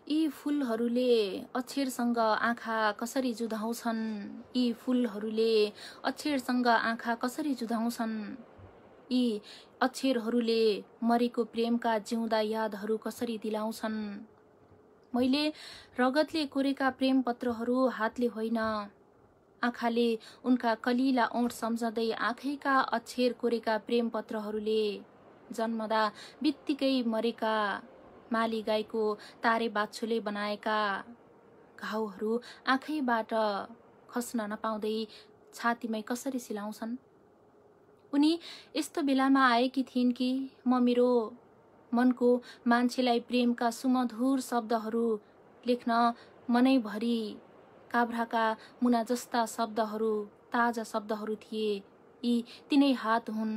यी फूलहरूले अक्षरसँग आँखा कसरी जुधाउँछन्, यी फूलहरूले अक्षरसँग आँखा कसरी जुधाउँछन्, यी अक्षरहरूले मरेको प्रेमका जिउँदा यादहरू कसरी दिलाउँछन्। मैले रगतले कोरेका प्रेम पत्रहरू हातले होइन, आँखाले उनका कलिला ओठ सम्झँदै आँखैका अक्षर कोरेका प्रेम पत्रहरूले जन्मदा बित्तिकै मरेका माली गाईको तारे बाछुले बनाएका घाउहरू आँखैबाट खस्न नपाउँदै छातीमै कसरी सिलाउँछन्। उनी यस्तो बेलामा आएकी थिइन् कि म मेरो मनको मान्छेलाई प्रेमका सुमधुर शब्दहरू लेख्न मनैभरि काभ्राका मुना जस्ता शब्दहरू, ताजा शब्दहरू थिए। यी तिनै हात हुन्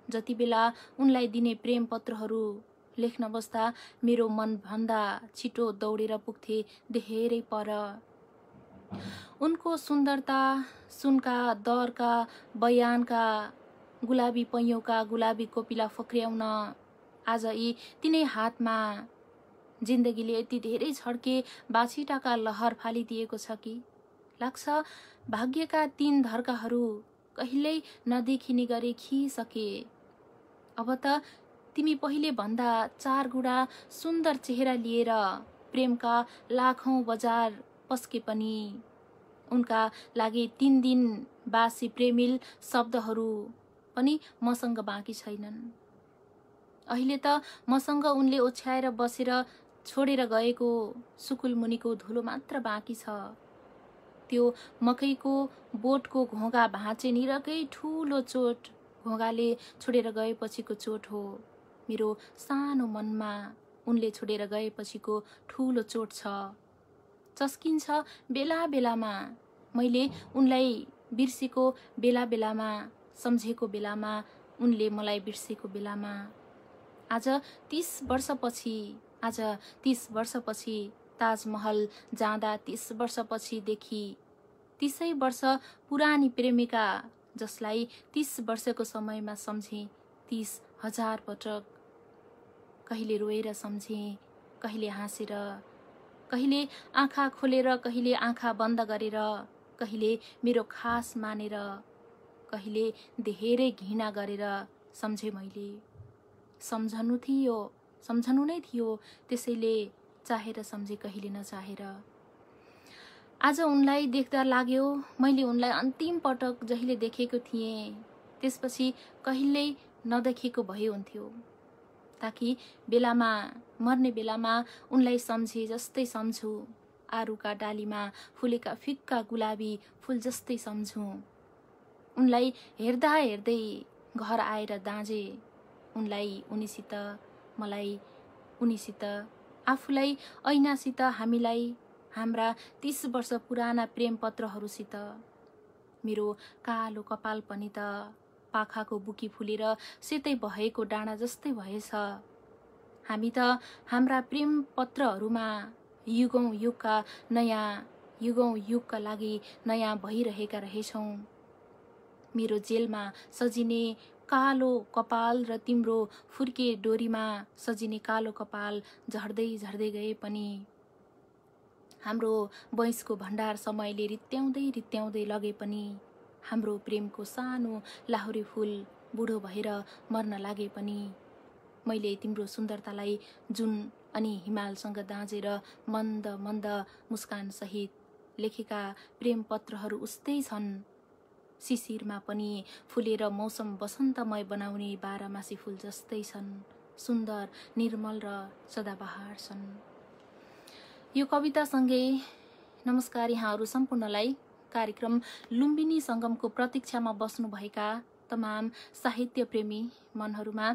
जति बेला उनलाई दिने प्रेम पत्रहरू लेख्न बस्दा मेरो मनभन्दा छिटो दौडेर पुग्थे धेरै पर। उनको सुन्दरता, सुनका दरका बयानका, गुलाबी पैयौका गुलाबी कोपिला फक्र्याउन आज यी तिनै हातमा जिन्दगीले यति धेरै छड्के बाछिटाका लहर फालिदिएको छ कि लाग्छ भाग्यका तीन धर्काहरू कहिल्यै नदेखिने गरी खिसके। अब त तिमी पहिले भन्दा 4 गुणा सुन्दर चेहरा लिएर प्रेमका लाखौं बजार पस्के पनि उनका लागि 3 दिन बासी प्रेमिल शब्दहरू पनि मसँग बाँकी छैनन्। अहिले त मसँग उनले ओछ्याएर बसेर छोडेर गएको सुकुल मुनिको धुलो मात्र बाँकी छ। त्यो मकैको बोटको घोगा भाँचे निरकै ठूलो चोट घोगाले छोडेर गएपछिको चोट हो। मेरो सानो मनमा उनले छोडेर गएपछिको ठूलो चोट छ। चस्किन्छ बेला बेलामा, मैले उनलाई बिर्सेको बेला बेलामा, सम्झेको बेलामा, उनले मलाई बिर्सेको बेलामा। आज 30 वर्षपछि ताजमहल जाँदा 30 वर्षपछि देखि 30 वर्ष पुरानी प्रेमिका जसलाई 30 वर्षको समयमा सम्झे 30,000 पटक। कहिले रोएर सम्झे, कहिले हाँसेर, कहिले आँखा खोलेर, कहिले आँखा बन्द गरेर, कहिले मेरो खास मानेर, कहिले धेरै घृणा गरेर सम्झे मैले। सम्झनु नै थियो, त्यसैले चाहेर सम्झे कहिले नचाहेर। आज उनलाई देख्दा लाग्यो मैले उनलाई अन्तिम पटक जहिले देखेको थिएँ त्यसपछि कहिल्यै नदेखेको भए हुन्थ्यो, ताकि बेलामा मर्ने बेलामा उनलाई सम्झे जस्तै सम्झु, आरुका डालीमा फुलेका फिक्का गुलाबी फुल जस्तै सम्झु। उनलाई हेर्दा हेर्दै घर आएर दाँजे, उनलाई उनीसित, मलाई उनीसित, आफूलाई ऐनासित, हामीलाई हाम्रा 30 वर्ष पुराना प्रेम पत्रहरूसित। मेरो कालो कपाल पनि त पाखाको बुकी फुलेर सेतै भएको डाँडा जस्तै भएछ। हामी त हाम्रा प्रेम पत्रहरूमा युगौं युगका लागि नयाँ भइरहेका रहेछौं। मेरो जेलमा सजिने कालो कपाल र तिम्रो फुर्के डोरीमा सजिने कालो कपाल झर्दै झर्दै गए पनि हाम्रो वैँसको भण्डार समयले रित्याउँदै लगे पनि हाम्रो प्रेमको सानो लाहुरे फूल बुढो भएर मर्न लागे पनि मैले तिम्रो सुन्दरतालाई जुन अनि हिमालसँग दाँजेर मन्द मन्द मुस्कान सहित लेखेका प्रेम पत्रहरू उस्तै छन्। शिशिरमा पनि फुलेर मौसम बसन्तमय बनाउने बाह्रमासी फूल जस्तै छन्, सुन्दर, निर्मल र सदाबहार छन्। यो कवितासँगै नमस्कार यहाँहरू सम्पूर्णलाई। कार्यक्रम लुम्बिनी संगमको प्रतीक्षामा बस्नुभएका तमाम साहित्य प्रेमी मनहरूमा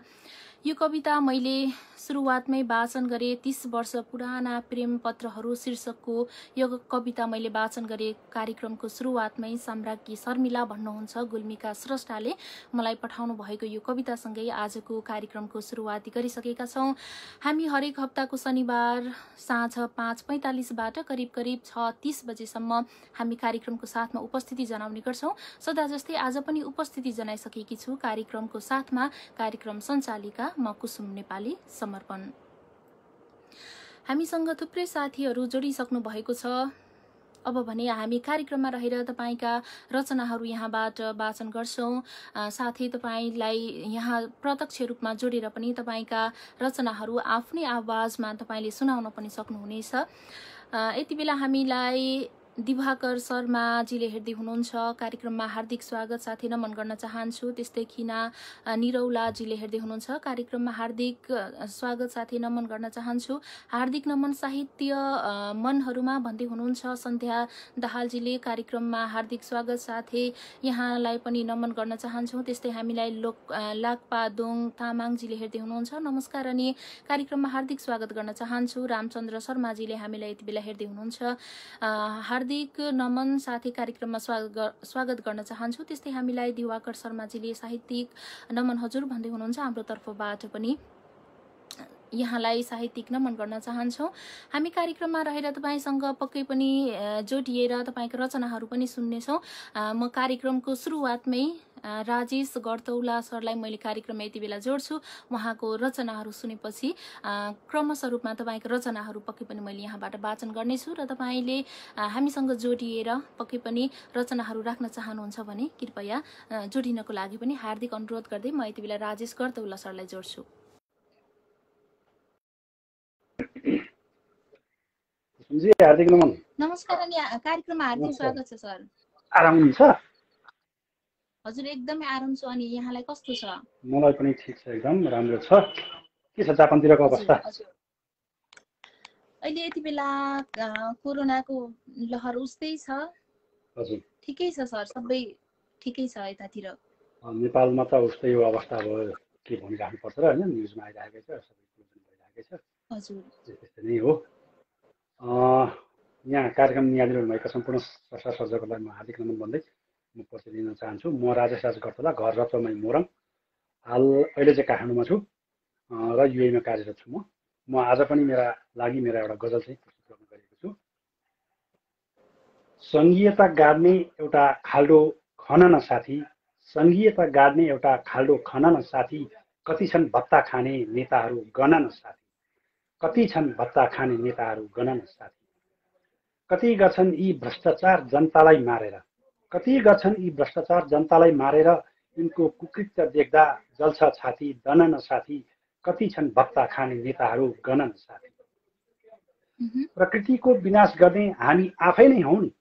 यो कविता मैले सुरुवातमै वाचन गरे। 30 वर्ष पुराना प्रेम पत्रहरू शीर्षकको यो कविता मैले वाचन गरे कार्यक्रमको सुरुवातमै। साम्राज्ञी शर्मिला भन्नुहुन्छ गुल्मीका स्रष्टाले मलाई पठाउनु भएको यो कवितासँगै आजको कार्यक्रमको सुरुवात गरिसकेका छौं। हामी हरेक हप्ताको शनिबार साँझ 5:45बाट करिब 6:30 बजेसम्म हामी कार्यक्रमको साथमा उपस्थिति जनाउने गर्छौं। सदा जस्तै आज पनि उपस्थिति जनाइसकेकी छु कार्यक्रमको साथमा कार्यक्रम सञ्चालिका म कुसुम नेपाली समर्पण। हामीसँग थुप्रै साथीहरू जोडिसक्नु भएको छ। अब भने हामी कार्यक्रममा रहेर तपाईँका रचनाहरू यहाँबाट वाचन गर्छौँ। साथै तपाईँलाई यहाँ प्रत्यक्ष रूपमा जोडेर पनि तपाईँका रचनाहरू आफ्नै आवाजमा तपाईँले सुनाउन पनि सक्नुहुनेछ। यति बेला हामीलाई दिवाकर शर्माजीले हेर्दै हुनुहुन्छ। कार्यक्रममा हार्दिक स्वागत साथै नमन गर्न चाहन्छु। त्यस्तै खिना निरौलाजीले हेर्दै हुनुहुन्छ। कार्यक्रममा हार्दिक स्वागत साथै नमन गर्न चाहन्छु। हार्दिक नमन साहित्य मनहरूमा भन्दै हुनुहुन्छ सन्ध्या दाहालजीले। कार्यक्रममा हार्दिक स्वागत साथै यहाँलाई पनि नमन गर्न चाहन्छौँ। त्यस्तै हामीलाई लाक्पादोङ तामाङजीले हेर्दै हुनुहुन्छ। नमस्कार अनि कार्यक्रममा हार्दिक स्वागत गर्न चाहन्छु। रामचन्द्र शर्माजीले हामीलाई यति बेला हेर्दै हुनुहुन्छ। हार्दिक नमन साथै कार्यक्रममा स्वागत गर्न चाहन्छु। त्यस्तै हामीलाई दिवाकर शर्माजीले साहित्यिक नमन हजुर भन्दै हुनुहुन्छ। हाम्रो तर्फबाट पनि यहाँलाई साहित्यिक नमन गर्न चाहन्छौँ। हामी कार्यक्रममा रहेर तपाईँसँग पक्कै पनि जोडिएर तपाईँको रचनाहरू पनि सुन्नेछौँ। म कार्यक्रमको सुरुवातमै राजेश गर्तौला सरलाई मैले कार्यक्रममा यति बेला जोड्छु। उहाँको रचनाहरू सुनेपछि क्रमशः रूपमा तपाईँको रचनाहरू पक्कै पनि मैले यहाँबाट वाचन गर्नेछु र तपाईँले हामीसँग जोडिएर पक्कै पनि रचनाहरू राख्न चाहनुहुन्छ भने कृपया जोडिनको लागि पनि हार्दिक अनुरोध गर्दै म यति बेला राजेश गर्तौला सरलाई जोड्छु। हार्दिक नमन। नमस्कार अनि कार्यक्रममा हार्दिक स्वागत छ सर। आराम हुनुहुन्छ? हजुर एकदमै आराम छु। अनि यहाँलाई कस्तो छ? मलाई पनि ठिक छ, एकदम राम्रो छ। के छ जापानतिरको अवस्था? अहिले यति बेला कोरोनाको लहर उस्तै छ। हजुर ठिकै छ सर, सबै ठिकै छ यतातिर। नेपालमा त उस्तै हो अवस्था। अब के भनिराख्नु पर्छ र हैन, न्युजमा आइरहेकै छ, सबै कुरो भइरहेकै छ। हजुर त्यस्तै नै हो। यहाँ कार्यक्रम नियाजिनु हुनुभएका सम्पूर्ण संस्था सर्जकहरूलाई म हार्दिक नमन भन्दै म परिचय दिन चाहन्छु। म राजेश राज गर्तला, घर रचमै मोरङ। हाल अहिले चाहिँ काठमाडौँमा छु र युएमा कार्यरत छु। म आज पनि मेरा लागि मेरा एउटा गजल चाहिँ प्रस्तुत गर्न गएको छु। सङ्घीयता गाड्ने एउटा खाल्डो खन न साथी, सङ्घीयता गाड्ने एउटा खाल्डो खन न साथी, कति छन् भत्ता खाने नेताहरू गन न साथी, कति छन् भत्ता खाने नेताहरू गन न साथी, कति गर्छन् यी भ्रष्टाचार जनतालाई मारेर, कति गर्छन् यी भ्रष्टाचार जनतालाई मारेर, यिनको कुकृत्य देख्दा जल्छ छाती दन न साथी, कति छन् भत्ता खाने नेताहरू गन न साथी। प्रकृतिको विनाश गर्ने हामी आफै नै हौ नि,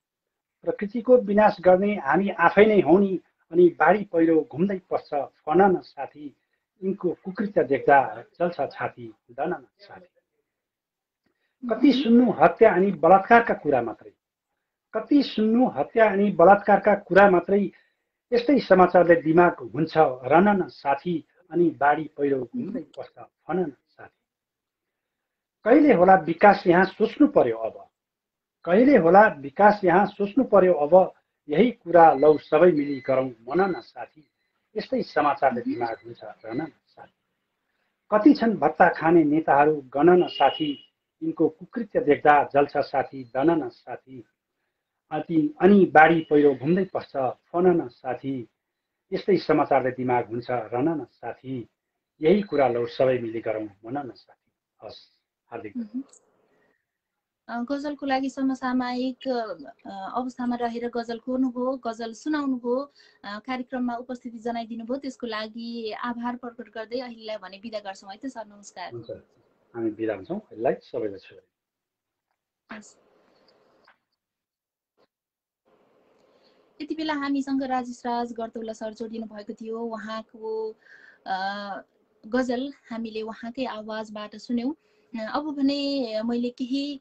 प्रकृतिको विनाश गर्ने हामी आफै नै हौ नि, अनि बाढी पहिरो घुम्दै पस्छ फन न साथी, यिनको कुकृत्य देख्दा जल्छ छाती दन न साथी। कति सुन्नु हत्या अनि बलात्कारका कुरा मात्रै, कति सुन्नु हत्या अनि बलात्कारका कुरा मात्रै, यस्तै समाचारले दिमाग हुन्छ रन न साथी, अनि बाढी पहिरो घुम्दै पस्छ फन न साथी। कहिले होला विकास यहाँ सोच्नु पर्यो अब, कहिले होला विकास यहाँ सोच्नु पर्यो अब, यही कुरा लौ सबै मिली गरौँ मन न साथी, यस्तै समाचारले दिमाग हुन्छ रन न साथी। कति छन् भत्ता खाने नेताहरू गन न साथी, यिनको कुकृत्य देख्दा जल्छ साथी दन न साथी, अनि बाढी पहिरो घुम्दै पस्छ फन न साथी, यस्तै समाचारले दिमाग हुन्छ रन न साथी, यही कुरा लौ सबै मिली गरौँ मन न साथी। हस्, हार्दिक गजलको लागि समसामयिक अवस्थामा रहेर गजल कोर्नुभयो, गजल सुनाउनुभयो, कार्यक्रममा उपस्थिति जनाइदिनु भयो, त्यसको लागि आभार प्रकट गर्दै अहिलेलाई भने बिदा गर्छौँ है त सर। नमस्कार। हुन्छ, हामी बिदा हुन्छौँ। अहिलेलाई सबैलाई छ। यति बेला हामीसँग राजेश राज गर्तौला सर जोडिनु भएको थियो। उहाँको गजल हामीले उहाँकै आवाजबाट सुन्यौँ। अब भने मैले केही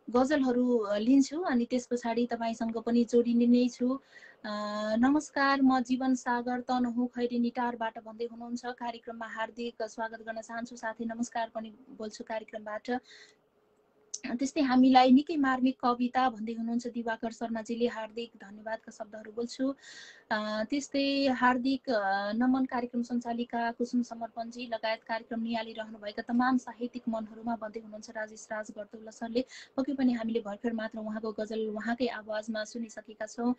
गजलहरू लिन्छु अनि त्यस पछाडि तपाईँसँग पनि जोडिने नै छु। नमस्कार, म जीवन सागर तनहुँ खैरेनी टारबाट भन्दै हुनुहुन्छ। कार्यक्रममा हार्दिक स्वागत गर्न चाहन्छु, साथै नमस्कार पनि बोल्छु कार्यक्रमबाट। त्यस्तै हामीलाई निकै मार्मिक कविता भन्दै हुनुहुन्छ दिवाकर शर्माजीले, हार्दिक धन्यवादका शब्दहरू बोल्छु। त्यस्तै हार्दिक नमन कार्यक्रम सञ्चालिका कुसुम समर्पणजी लगायत कार्यक्रम निहालिरहनुभएका तमाम साहित्यिक मनहरूमा भन्दै हुनुहुन्छ राजेश राज गर्तौला सरले। पक्कै पनि हामीले भर्खर मात्र उहाँको गजल उहाँकै आवाजमा सुनिसकेका छौँ।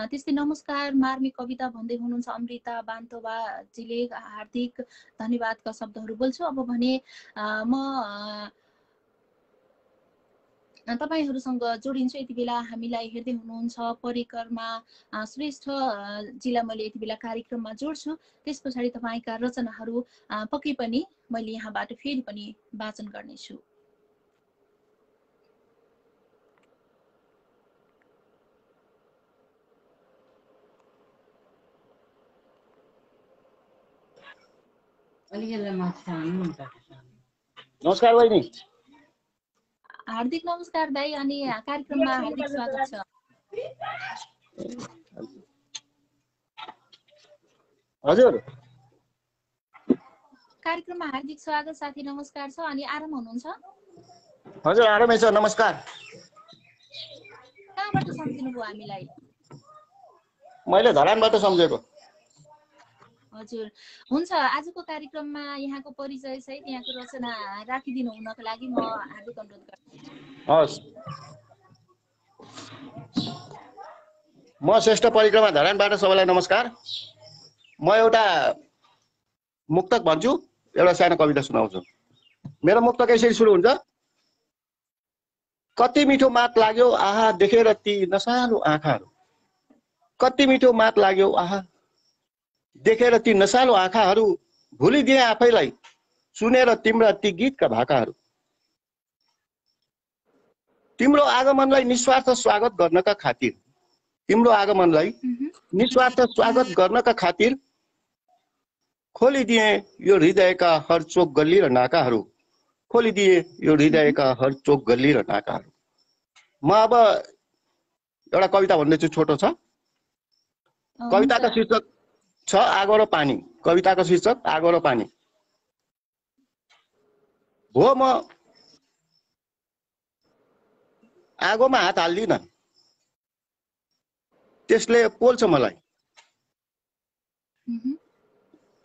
त्यस्तै नमस्कार मार्मिक कविता भन्दै हुनुहुन्छ अमृता बान्तोबाजीले, हार्दिक धन्यवादका शब्दहरू बोल्छु। अब भने म तपाईहरूसँग जोडिन्छु। यति बेला हामीलाई हेर्दै हुनुहुन्छ परिकरमा श्रेष्ठ जिल्ला मैले यति बेला कार्यक्रममा जोड्छु। त्यस पछाडि तपाईँका रचनाहरू पक्कै पनि मैले यहाँबाट फेरि पनि वाचन गर्नेछु। नमस्कार बहिनी। हार्दिक नमस्कार दाई, अनि कार्यक्रममा हार्दिक स्वागत छ। हजुर कार्यक्रममा हार्दिक स्वागत साथी, नमस्कार छ। अनि आराम हुनुहुन्छ? हजुर आरामै छ, नमस्कार। कहाँबाट सम्झिनु भयो हामीलाई? मैले धरानबाट सम्झेको। हजुर हुन्छ, आजको कार्यक्रममा यहाँको परिचय सहित यहाँको रचना राखिदिनु हुनको लागि म हार्दिक अनुरोध गर्छु। हस्, म श्रेष्ठ परिक्रमा धरानबाट सबैलाई नमस्कार। म एउटा मुक्तक भन्छु, एउटा सानो कविता सुनाउँछु। मेरो मुक्तक यसरी सुरु हुन्छ। कति मिठो मात लाग्यो आहा देखेर ती नसालु आँखाहरू, कति मिठो मात लाग्यो आहा देखेर ती नसालु आँखाहरू, भुलिदिए आफैलाई सुनेर तिम्रा ती गीतका भाकाहरू। तिम्रो आगमनलाई निस्वार्थ स्वागत गर्नका खातिर, तिम्रो आगमनलाई निस्वार्थ स्वागत गर्नका खातिर खोलिदिए यो हृदयका हर चोक गल्ली र नाकाहरू, खोलिदिए यो हृदयका हर चोक गल्ली र नाकाहरू। म अब एउटा कविता भन्दैछु, छोटो छ। कविताको शीर्षक छ आगो र पानी। कविताको शीर्षक आगो र पानी। हो म आगोमा हात हाल्दिन, त्यसले पोल्छ मलाई।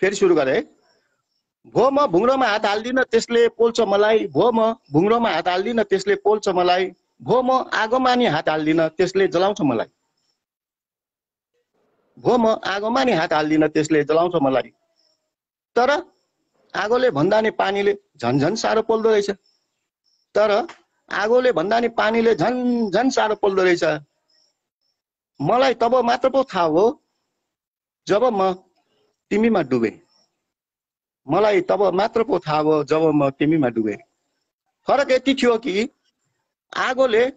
फेरि सुरु गरे। भो म भुङ्रोमा हात हाल्दिन, त्यसले पोल्छ मलाई। भो म भुङ्रोमा हात हाल्दिन, त्यसले पोल्छ मलाई। भो म आगोमा नि हात हाल्दिन, त्यसले जलाउँछ मलाई। भो म आगोमा नि हात हाल्दिन, त्यसले जलाउँछ मलाई। तर आगोले भन्दा नि पानीले झन्झन साह्रो पोल्दो रहेछ। तर आगोले भन्दा नि पानीले झन्झन साह्रो पोल्दो रहेछ। मलाई तब मात्र पो थाहा हो जब म तिमीमा डुबे। मलाई तब मात्र पो थाहा हो जब म तिमीमा डुबे। फरक यति थियो कि आगोले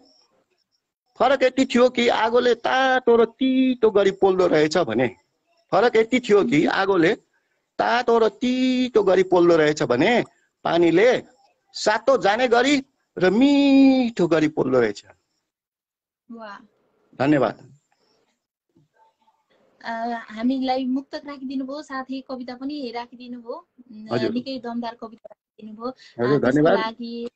तातो र तितो गरी पोल्दो रहेछ भने। फरक यति थियो कि आगोले तातो र तितो गरी पोल्दो रहेछ भने पानीले सातो जाने गरी र मिठो गरी पोल्दो रहेछ। धन्यवाद। हामीलाई मुक्तक राखिदिनु भयो, साथै कविता पनि राखिदिनु भयो। निकै दमदार कविता राखिदिनु भयो। त्यसको लागि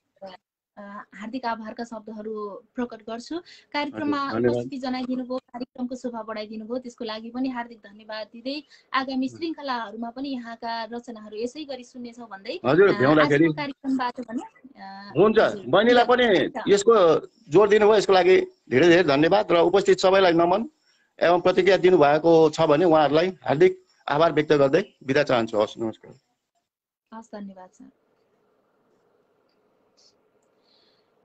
हार्दिक आभारका शब्दहरू प्रकट गर्छु। कार्यक्रममा उपस्थिति जनाइदिनु भयो, कार्यक्रमको शोभा बढाइदिनु भयो, त्यसको लागि पनि हार्दिक धन्यवाद दिँदै आगामी श्रृङ्खलाहरूमा पनि यहाँका रचनाहरू यसै गरी सुन्नेछौँ भन्दै आजको कार्यक्रमबाट पनि हुन्छ। बहिनीलाई पनि यसको जोड दिनुभयो, यसको लागि धेरै धेरै धन्यवाद र उपस्थित सबैलाई नमन एवं प्रतिक्रिया दिनुभएको छ भने उहाँहरूलाई हार्दिक आभार व्यक्त गर्दै बिदा चाहन्छु। हस्, नमस्कार। हस्, धन्यवाद सर।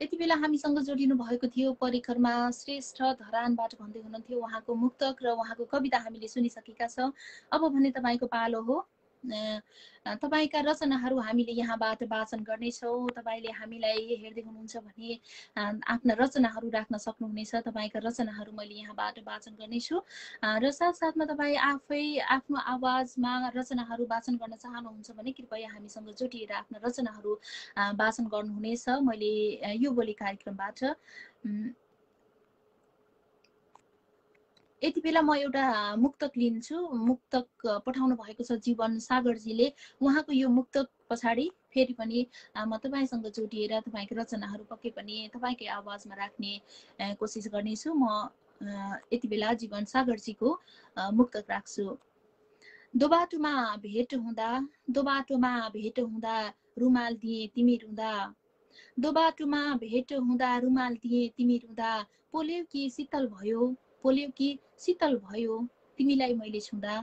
यति बेला हामीसँग जोडिनु भएको थियो परिकरमा श्रेष्ठ धरानबाट भन्दै हुनुहुन्थ्यो। उहाँको मुक्तक र उहाँको कविता हामीले सुनिसकेका छौँ। अब भने तपाईँको पालो हो। तपाईँका रचनाहरू हामीले यहाँबाट वाचन गर्नेछौँ। तपाईँले हामीलाई हेर्दै हुनुहुन्छ भने आफ्ना रचनाहरू राख्न सक्नुहुनेछ। तपाईँका रचनाहरू मैले यहाँबाट वाचन गर्नेछु र साथसाथमा तपाईँ आफै आफ्नो आवाजमा रचनाहरू वाचन गर्न चाहनुहुन्छ भने कृपया हामीसँग जोडिएर आफ्ना रचनाहरू वाचन गर्नुहुनेछ। मैले यो बोली कार्यक्रमबाट यति बेला म एउटा मुक्तक लिन्छु। मुक्तक पठाउनु भएको छ जीवन सागरजीले। उहाँको यो मुक्तक पछाडि फेरि पनि म तपाईँसँग जोडिएर तपाईँको रचनाहरू पक्कै पनि तपाईँकै आवाजमा राख्ने कोसिस गर्नेछु। म यति बेला जीवन सागरजीको मुक्तक राख्छु। दोबाटोमा भेट हुँदा, दोबाटोमा भेट हुँदा रुमाल दिए तिमी रुँदा, दोबाटोमा भेट हुँदा रुमाल दिए तिमी रुँदा, पोल्यौ कि शीतल भयो, पोल्यौ कि शीतल भयो तिमीलाई मैले छुँदा,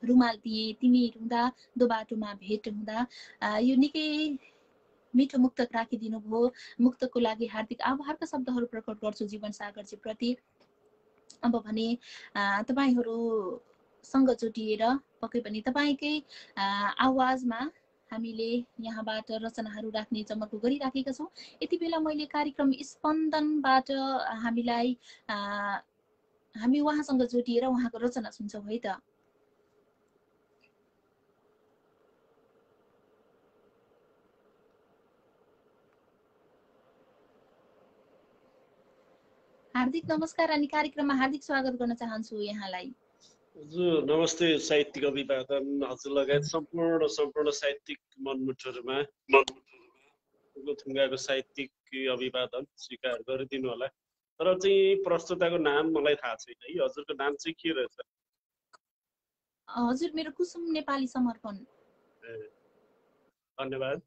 रुमाल दिए तिमी रुँदा, दोबाटोमा भेट हुँदा। यो निकै मिठो मुक्तक राखिदिनु भयो। मुक्तकको लागि हार्दिक आभारका शब्दहरू प्रकट गर्छु जीवन सागरजी प्रति। अब भने तपाईँहरूसँग जोडिएर पक्कै पनि तपाईँकै आवाजमा हामीले यहाँबाट रचनाहरू राख्ने जमर्को गरिराखेका छौँ। यति बेला मैले कार्यक्रम स्पन्दनबाट हामी उहाँसँग जोडिएर उहाँको रचना सुन्छौँ है त। हार्दिक नमस्कार अनि कार्यक्रममा हार्दिक स्वागत गर्न चाहन्छु यहाँलाई। हजुर नमस्ते। साहित्यिक अभिवादन हजुर लगायत सम्पूर्ण साहित्यिक मनमुटुहरूमा फुल्कोथुङ्गाको साहित्यिक अभिवादन स्वीकार गरिदिनु होला। तर चाहिँ प्रस्तुताको नाम मलाई थाहा छैन है, हजुरको नाम चाहिँ के रहेछ? हजुर मेरो कुसुम नेपाली समर्पण। धन्यवाद।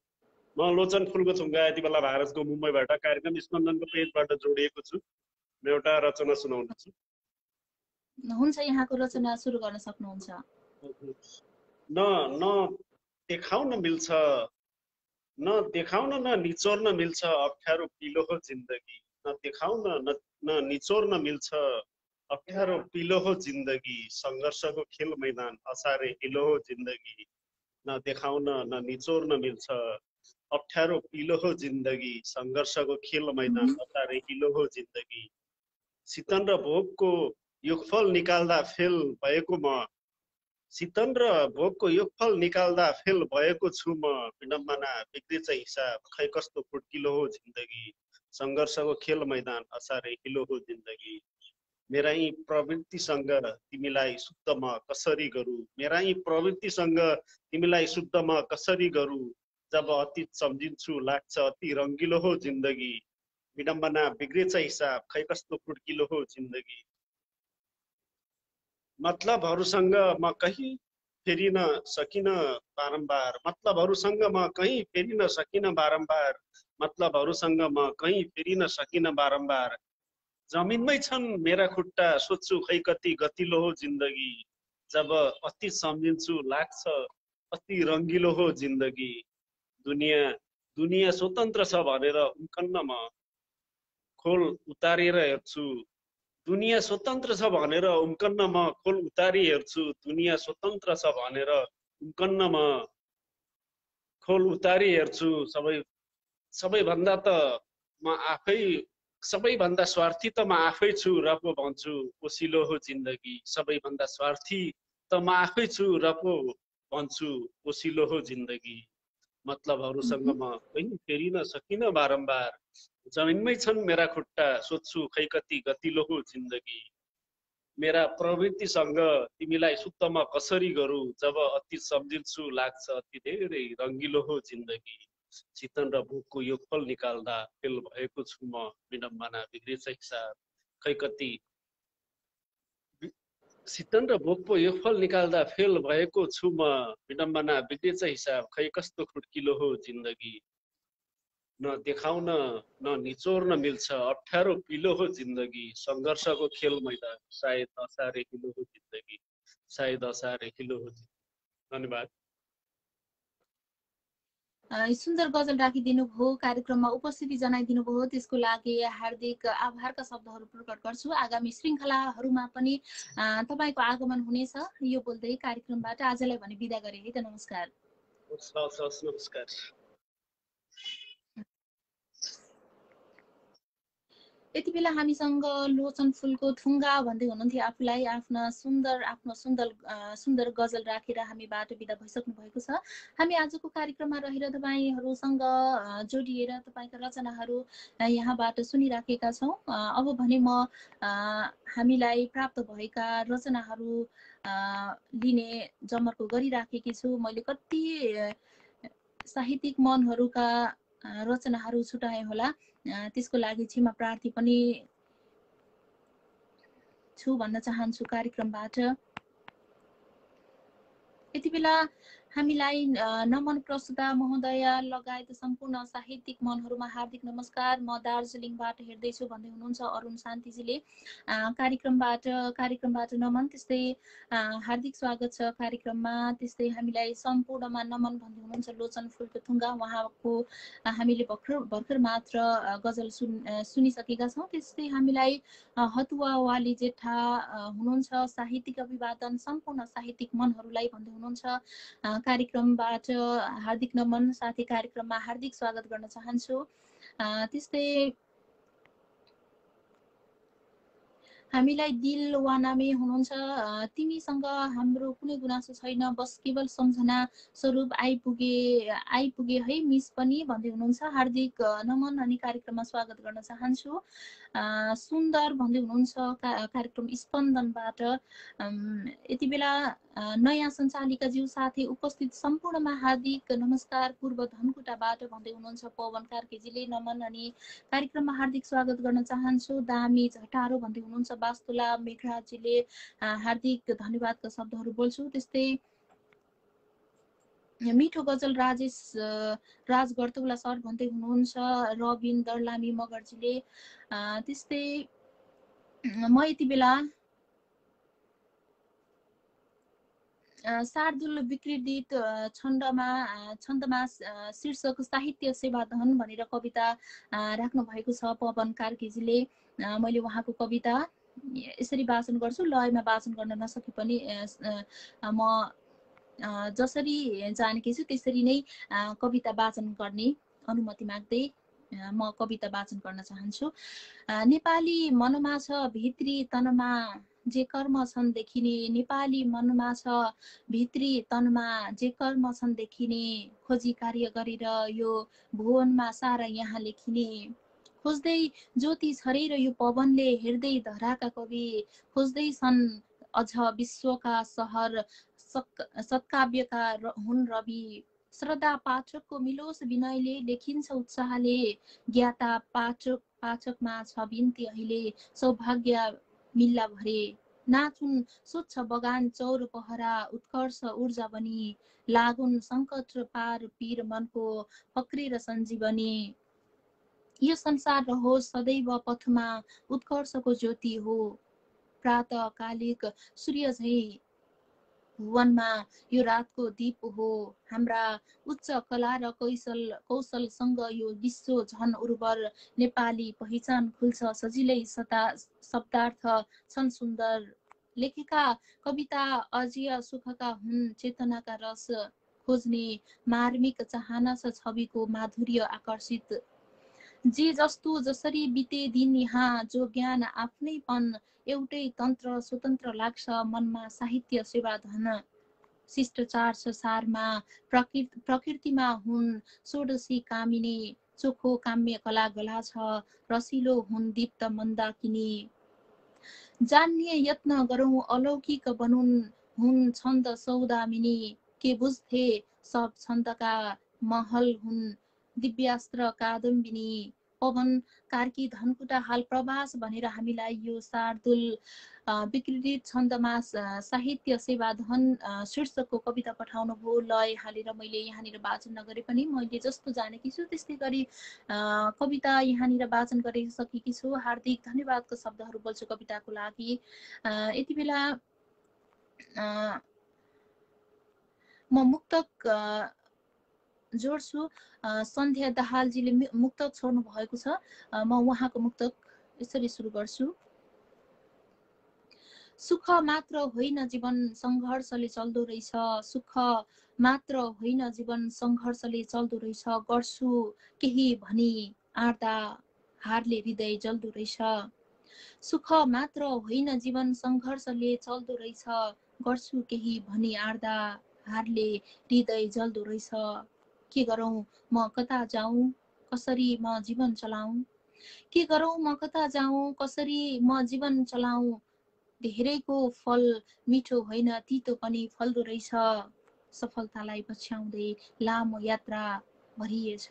म लोचन फुल्कोथुङ्गा यति बेला भारतको मुम्बईबाट कार्यक्रम स्पन्दनको पेजबाट जोडिएको छु। म एउटा रचना सुनाउँछु। हुन्छ, यहाँको रचना सुरु गर्न सक्नुहुन्छ। न देखाउन मिल्छ, न देखाउन न निचोर्न मिल्छ अप्ठ्यारो पिलो हो जिन्दगी, न देखाउन न निचोर्न मिल्छ अप्ठ्यारो पिलो हो जिन्दगी, सङ्घर्षको खेल मैदान असारे हिलो हो जिन्दगी, न देखाउन न निचोर्न मिल्छ अप्ठ्यारो पिलो हो जिन्दगी, सङ्घर्षको खेल मैदान असारे हिलो हो जिन्दगी, शीतन र भोगको योगफल निकाल्दा फेल भएको म, शीतन र भोगको योगफल निकाल्दा फेल भएको छु म, विडम्बना बिग्रिन्छ हिसाब खै कस्तो फुड्किलो हो जिन्दगी, सङ्घर्षको खेल मैदान असारे हिलो हो जिन्दगी, मेरा यी प्रवृत्तिसँग तिमीलाई शुद्ध म कसरी गरू, मेरा यी प्रवृत्तिसँग तिमीलाई शुद्ध म कसरी गरू, जब अतीत सम्झिन्छु लाग्छ अति रङ्गिलो हो जिन्दगी, विडम्बना बिग्रिन्छ हिसाब खै कस्तो फुड्किलो हो जिन्दगी, मतलबहरूसँग म कहीँ फेरिन सकिन बारम्बार, मतलबहरूसँग म कहीँ फेरिन सकिन बारम्बार, मतलबहरूसँग म कहीँ फेरिन सकिन बारम्बार, जमिनमै छन् मेरा खुट्टा सोध्छु खै कति गतिलो हो जिन्दगी, जब अति सम्झिन्छु लाग्छ अति रङ्गिलो हो जिन्दगी, दुनियाँ स्वतन्त्र छ भनेर उम्कन्न म खोल उतारेर हेर्छु, दुनियाँ स्वतन्त्र छ भनेर उम्कन्न म खोल उतारी हेर्छु, दुनियाँ स्वतन्त्र छ भनेर उम्कन्न म खोल उतारी हेर्छु, सबैभन्दा त म आफै, सबैभन्दा स्वार्थी त म आफै छु र पो भन्छु ओसिलो हो जिन्दगी, सबैभन्दा स्वार्थी त म आफै छु र पो भन्छु ओसिलो हो जिन्दगी, मतलबहरूसँग म कहीँ फेरिन सकिन बारम्बार, जमिनमै छन् मेरा खुट्टा सोध्छु खै कति गतिलो हो जिन्दगी, मेरा प्रवृत्तिसँग तिमीलाई शुद्ध म कसरी गरू, जब अति सम्झिन्छु लाग्छ अति धेरै रङ्गिलो हो जिन्दगी, शीतन र भोकको योगफल निकाल्दा फेल भएको छु म, विडम्बना बिग्रिन्छ हिसाब खै कति, शीतन र भोकको योगफल निकाल्दा फेल भएको छु म, विडम्बना बिग्रिन्छ हिसाब खै कस्तो खुड्किलो हो जिन्दगी, न देखाउन न निचोर्न मिल्छ अप्ठ्यारो पिलो हो जिन्दगी, सङ्घर्षको खेल मैदान सायद असारे हिलो हो जिन्दगी, सायद असारे हिलो हो जिन्दगी। धन्यवाद। सुन्दर गजल राखिदिनु भयो, कार्यक्रममा उपस्थिति जनाइदिनु भयो, त्यसको लागि हार्दिक आभारका शब्दहरू प्रकट गर्छु। आगामी श्रृङ्खलाहरूमा पनि तपाईँको आगमन हुनेछ यो बोल्दै कार्यक्रमबाट आजलाई भने बिदा गरे है त। नमस्कार। नमस्कार। यति बेला हामीसँग लोचन फुलको थुङ्गा भन्दै हुनुहुन्थ्यो। आफूलाई आफ्नो सुन्दर गजल राखेर हामी बाटो बिदा भइसक्नु भएको छ। हामी आजको कार्यक्रममा रहेर तपाईँहरूसँग जोडिएर तपाईँका रचनाहरू यहाँबाट सुनिराखेका छौँ। अब भने म हामीलाई प्राप्त भएका रचनाहरू लिने जमर्को गरिराखेकी छु। मैले कति साहित्यिक मनहरूका रचनाहरू छुटाएँ होला, त्यसको लागि क्षमा प्रार्थी पनि छु भन्न चाहन्छु कार्यक्रमबाट। यति बेला हामीलाई नमन प्रस्तुता महोदय लगायत सम्पूर्ण साहित्यिक मनहरूमा हार्दिक नमस्कार, म दार्जिलिङबाट हेर्दैछु भन्दै हुनुहुन्छ अरुण शान्तिजीले। कार्यक्रमबाट नमन, त्यस्तै हार्दिक स्वागत छ कार्यक्रममा। त्यस्तै हामीलाई सम्पूर्णमा नमन भन्दै हुनुहुन्छ लोचन फुलको थुङ्गा, उहाँको हामीले भर्खर मात्र गजल सुनिसकेका छौँ। त्यस्तै हामीलाई हतुवा वाली जेठा हुनुहुन्छ, साहित्यिक अभिवादन सम्पूर्ण साहित्यिक मनहरूलाई भन्दै हुनुहुन्छ कार्यक्रमबाट हार्दिक नमन, साथै कार्यक्रममा हार्दिक स्वागत गर्न चाहन्छु। त्यस्तै हामीलाई दिल वानामे हुनुहुन्छ, तिमीसँग हाम्रो कुनै गुनासो छैन, बस केवल सम्झना स्वरूप आइपुगे है मिस पनि भन्दै हुनुहुन्छ। हार्दिक नमन अनि कार्यक्रममा स्वागत गर्न चाहन्छु। सुन्दर भन्दै हुनुहुन्छ कार्यक्रम स्पन्दनबाट। यति बेला नयाँ सञ्चालिकाज्यू साथै उपस्थित सम्पूर्णमा हार्दिक नमस्कार पूर्व धनकुटाबाट भन्दै हुनुहुन्छ पवन कार्कीजीले। नमन अनि कार्यक्रममा हार्दिक स्वागत गर्न चाहन्छु। दामी झटारो भन्दै हुनुहुन्छ वास्तुला मेघराजीले, हार्दिक धन्यवादका शब्दहरू बोल्छु। त्यस्तै मिठो गजल राज गर्तौला सर भन्दै हुनुहुन्छ रबिन दर्लामी मगरजीले। त्यस्तै म यति बेला शार्दुल विकृत छन्दमा शीर्षक साहित्य सेवाधन भनेर कविता राख्नु भएको छ पवन कार्कीजीले। मैले उहाँको कविता यसरी वाचन गर्छु, लयमा वाचन गर्न नसके पनि म जसरी जानेकी छु त्यसरी नै कविता वाचन गर्ने अनुमति माग्दै म कविता वाचन गर्न चाहन्छु। नेपाली मनमा छ भित्री तनमा जे कर्म छन् देखिने, नेपाली मनमा छ भित्री तनमा जे कर्म छन् देखिने, खोजी कार्य गरेर यो भुवनमा सारा यहाँ लेखिने, खोज्दै ज्योति छरेर यो पवनले हेर्दै धराका कवि, खोज्दै छन् अझ विश्वका सहर सत्काव्यका हुन् रवि, श्रद्धा पाठकको मिलोस विनयले लेखिन्छ उत्साहले, ज्ञाता पाठकमा छ बिन्ती अहिले सौभाग्य मिल्ला भरे, नाचुन स्वच्छ बगान चौर पहरा उत्कर्ष ऊर्जा बनी, लागुन सङ्कट पार पीर मनको पक्रेर सञ्जीवनी, यो संसार रहोस् सदैव पथमा उत्कर्षको ज्योति हो, प्रातःकालिक सूर्य झै भुवनमा यो रातको दीप हो, हाम्रा उच्च कला र कौशलसँग यो विश्व झन उर्वर, नेपाली पहिचान खुल्छ सजिलै शब्दार्थ छन् सुन्दर, लेखेका कविता अजय सुखका हुन् चेतनाका रस खोज्ने, मार्मिक चाहना छ छविको माधुर्य आकर्षित, जे जस्तो जसरी बिते दिन यहाँ जो ज्ञान आफ्नैपन एउटै तन्त्र स्वतन्त्र लाग्छ मनमा साहित्य सेवाधन, शिष्टाचार छ सारमा प्रकृतिमा हुन् षोडशी कामिनी, चोखो काम्य कला गला छ रसिलो हुन् दीप्त मन्दाकिनी, जान्ने यत्न गरौँ अलौकिक बनुन् हुन् छन्द सौदामिनी, के बुझ्थे सब छन्दका महल हुन् दिव्यास्त्र कादम्बिनी, पवन कार्की धनकुटा हाल प्रवास भनेर हामीलाई यो शार्दुल विकृत छन्दमा साहित्य सेवाधन शीर्षकको कविता पठाउनु भयो। लय हालेर मैले यहाँनिर वाचन नगरे पनि मैले जस्तो जानेकी छु त्यस्तै गरी कविता यहाँनिर वाचन गरिसकेकी छु। हार्दिक धन्यवादको शब्दहरू बोल्छु कविताको लागि। यति बेला म मुक्तक जोड्छु। सन्ध्या दाहालजीले मुक्तक छोड्नु भएको छ, म उहाँको मुक्तक यसरी सुरु गर्छु। सुख मात्र होइन जीवन सङ्घर्षले चल्दो रहेछ, सुख मात्र होइन जीवन सङ्घर्षले चल्दो रहेछ, गर्छु केही भनी आँट्दा हारले हृदय जल्दो रहेछ। सुख मात्र होइन जीवन सङ्घर्षले चल्दो रहेछ। गर्छु केही भनी आड्दा हारले हृदय जल्दो रहेछ। के गरौँ म कता जाउँ कसरी म जीवन चलाउँ। के गरौँ म कता जाउँ कसरी म जीवन चलाउँ। धेरैको फल मिठो होइन तितो पनि फल्दो रहेछ। सफलतालाई पछ्याउँदै लामो यात्रा भरिएछ।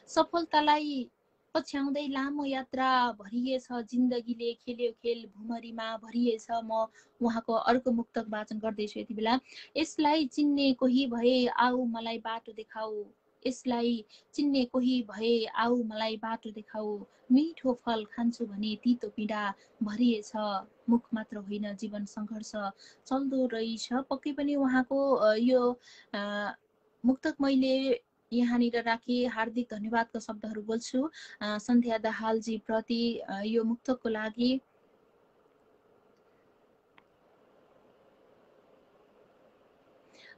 सफलतालाई पछ्याउँदै लामो यात्रा भरिएछ। जिन्दगीले खेल्यो खेल भुमरीमा भरिएछ। म उहाँको अर्को मुक्तक वाचन गर्दैछु यति बेला। यसलाई चिन्ने कोही भए आऊ मलाई बाटो देखाऊ। यसलाई चिन्ने कोही भए आऊ मलाई बाटो देखाऊ। मिठो फल खान्छु भने तितो पीडा भरिएछ। मुख मात्र होइन जीवन सङ्घर्ष चल्दो रहेछ। पक्कै पनि उहाँको यो मुक्तक मैले यहाँनिर राखी हार्दिक धन्यवादका शब्दहरू बोल्छु सन्ध्या दाहालजी प्रति यो मुक्तकको लागि।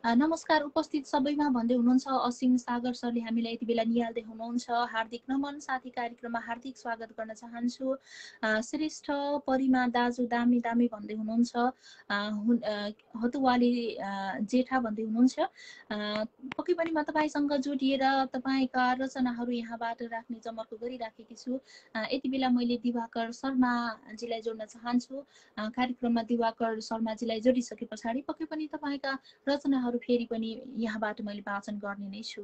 नमस्कार उपस्थित सबैमा भन्दै हुनुहुन्छ असीम सागर सरले हामीलाई यति बेला निहाल्दै हुनुहुन्छ। हार्दिक नमन साथी, कार्यक्रममा हार्दिक स्वागत गर्न चाहन्छु। श्रेष्ठ परिमा दाजु दामी दामी भन्दै हुनुहुन्छ। हतुवाली जेठा भन्दै हुनुहुन्छ। पक्कै पनि म तपाईँसँग जोडिएर तपाईँका रचनाहरू यहाँबाट राख्ने जमर्को गरिराखेकी छु। यति बेला मैले दिवाकर शर्माजीलाई जोड्न चाहन्छु। कार्यक्रममा दिवाकर शर्माजीलाई जोडिसके पछाडि पक्कै पनि तपाईँका रचनाहरू फेरि पनि यहाँबाट मैले वाचन गर्ने नै छु।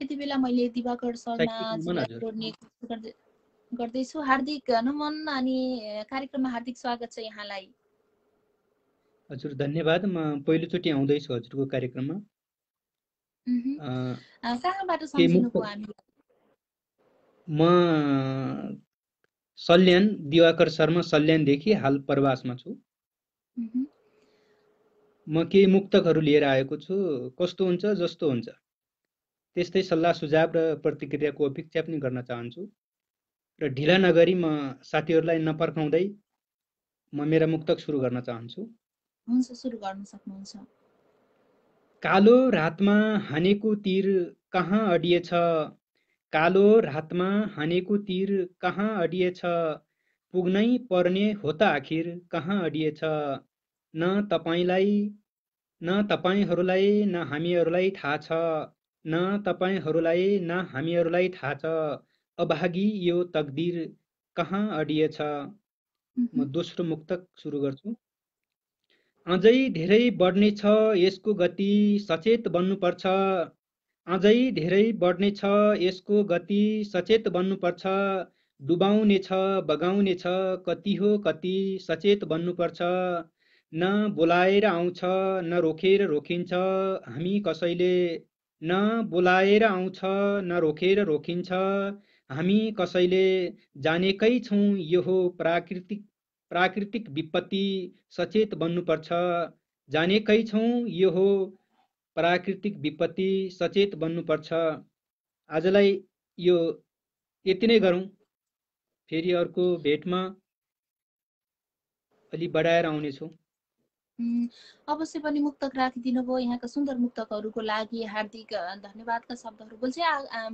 यति बेला मैले दिवाकर शर्माजीलाई जोड्ने गर्दैछु। हार्दिक नमन अनि कार्यक्रममा हार्दिक स्वागत छ यहाँलाई। हजुर धन्यवाद। म पहिलोचोटि आउँदैछु हजुरको कार्यक्रममा। कहाँबाट सम्झिनुभयो हामीलाई? म सल्यान दिवाकर शर्मा सल्यानदेखि हाल प्रवासमा छु। म केही मुक्तकहरू लिएर आएको छु। कस्तो हुन्छ जस्तो हुन्छ त्यस्तै सल्लाह सुझाव र प्रतिक्रियाको अपेक्षा पनि गर्न चाहन्छु र ढिला नगरी म साथीहरूलाई नपर्खाउँदै म मेरा मुक्तक सुरु गर्न चाहन्छु। हुन्छ, सुरु गर्न सक्नुहुन्छ। कालो रातमा हानेको तीर कहाँ अडिएछ। कालो रातमा हानेको तीर कहाँ अडिएछ। पुग्नै पर्ने हो त आखिर कहाँ अडिएछ। न तपाईहरूलाई न हामीहरूलाई थाहा छ। न तपाईहरूलाई न हामीहरूलाई थाहा छ। अभागी यो तकदिर कहाँ अडिएछ। म दोस्रो मुक्तक सुरु गर्छु। अझै धेरै बढ्नेछ यसको गति सचेत बन्नुपर्छ। अझै धेरै बढ्नेछ यसको गति सचेत बन्नुपर्छ। डुबाउने छ बगाउने छ कति हो कति सचेत बन्नुपर्छ। न बोलाएर आउँछ न रोकेर रोकिन्छ हामी कसैले। न बोलाएर आउँछ न रोकेर रोकिन्छ हामी कसैले। जानेकै छौँ यो हो प्राकृतिक विपत्ति सचेत बन्नुपर्छ। जानेकै छौँ यो हो प्राकृतिक विपत्ति सचेत बन्नुपर्छ। आजलाई यो यति नै गरौँ। फेरि अर्को भेटमा अलि बढाएर आउनेछु। अवश्य पनि मुक्तक राखिदिनु भयो। यहाँका सुन्दर मुक्तकहरूको लागि हार्दिक धन्यवादका शब्दहरू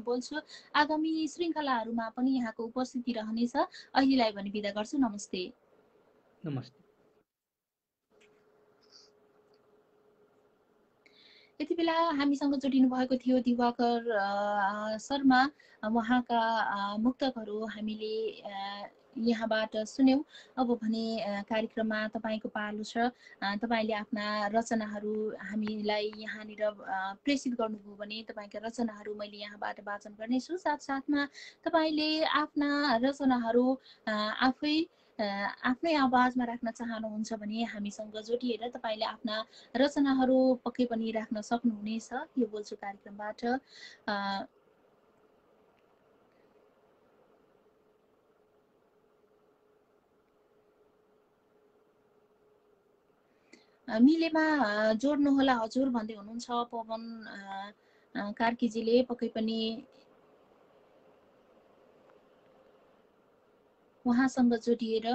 बोल्छु। आगामी श्रृङ्खलाहरूमा पनि यहाँको उपस्थिति रहनेछ। अहिलेलाई भने बिदा गर्छु। नमस्ते। नमस्ते। यति बेला हामीसँग जोडिनु भएको थियो दिवाकर शर्मा। उहाँका मुक्तकहरू हामीले यहाँबाट सुन्यौं। अब भने कार्यक्रममा तपाईँको पालो छ। तपाईँले आफ्ना रचनाहरू हामीलाई यहाँनिर प्रेषित गर्नुभयो भने तपाईँका रचनाहरू मैले यहाँबाट वाचन गर्नेछु। साथसाथमा तपाईँले आफ्ना रचनाहरू आफ्नै आवाजमा राख्न चाहनुहुन्छ भने हामीसँग जोडिएर तपाईँले आफ्ना रचनाहरू पक्कै पनि राख्न सक्नुहुनेछ यो बोल्छु कार्यक्रमबाट। मिलेमा जोड्नुहोला हजुर भन्दै हुनुहुन्छ पवन कार्कीजीले। पक्कै पनि उहाँसँग जोडिएर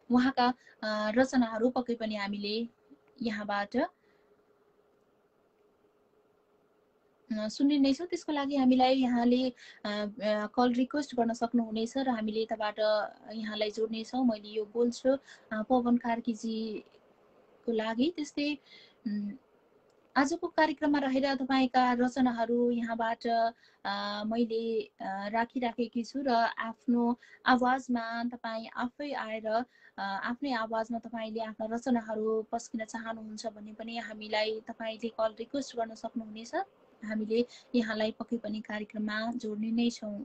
उहाँका रचनाहरू पक्कै पनि हामीले यहाँबाट सुन्ने नै छौँ। त्यसको लागि हामीलाई यहाँले कल रिक्वेस्ट गर्न सक्नुहुनेछ र हामीले यताबाट यहाँलाई जोड्नेछौँ। मैले यो बोल्छु पवन कार्कीजीको लागि। त्यस्तै आजको कार्यक्रममा रहेर तपाईँका रचनाहरू यहाँबाट मैले राखिराखेकी छु र आफ्नो आवाजमा तपाईँ आफै आएर आफ्नै आवाजमा तपाईँले आफ्ना रचनाहरू पस्किन चाहनुहुन्छ भने पनि हामीलाई तपाईँले कल रिक्वेस्ट गर्न सक्नुहुनेछ। हामीले यहाँलाई पक्कै पनि कार्यक्रममा जोड्ने नै छौँ।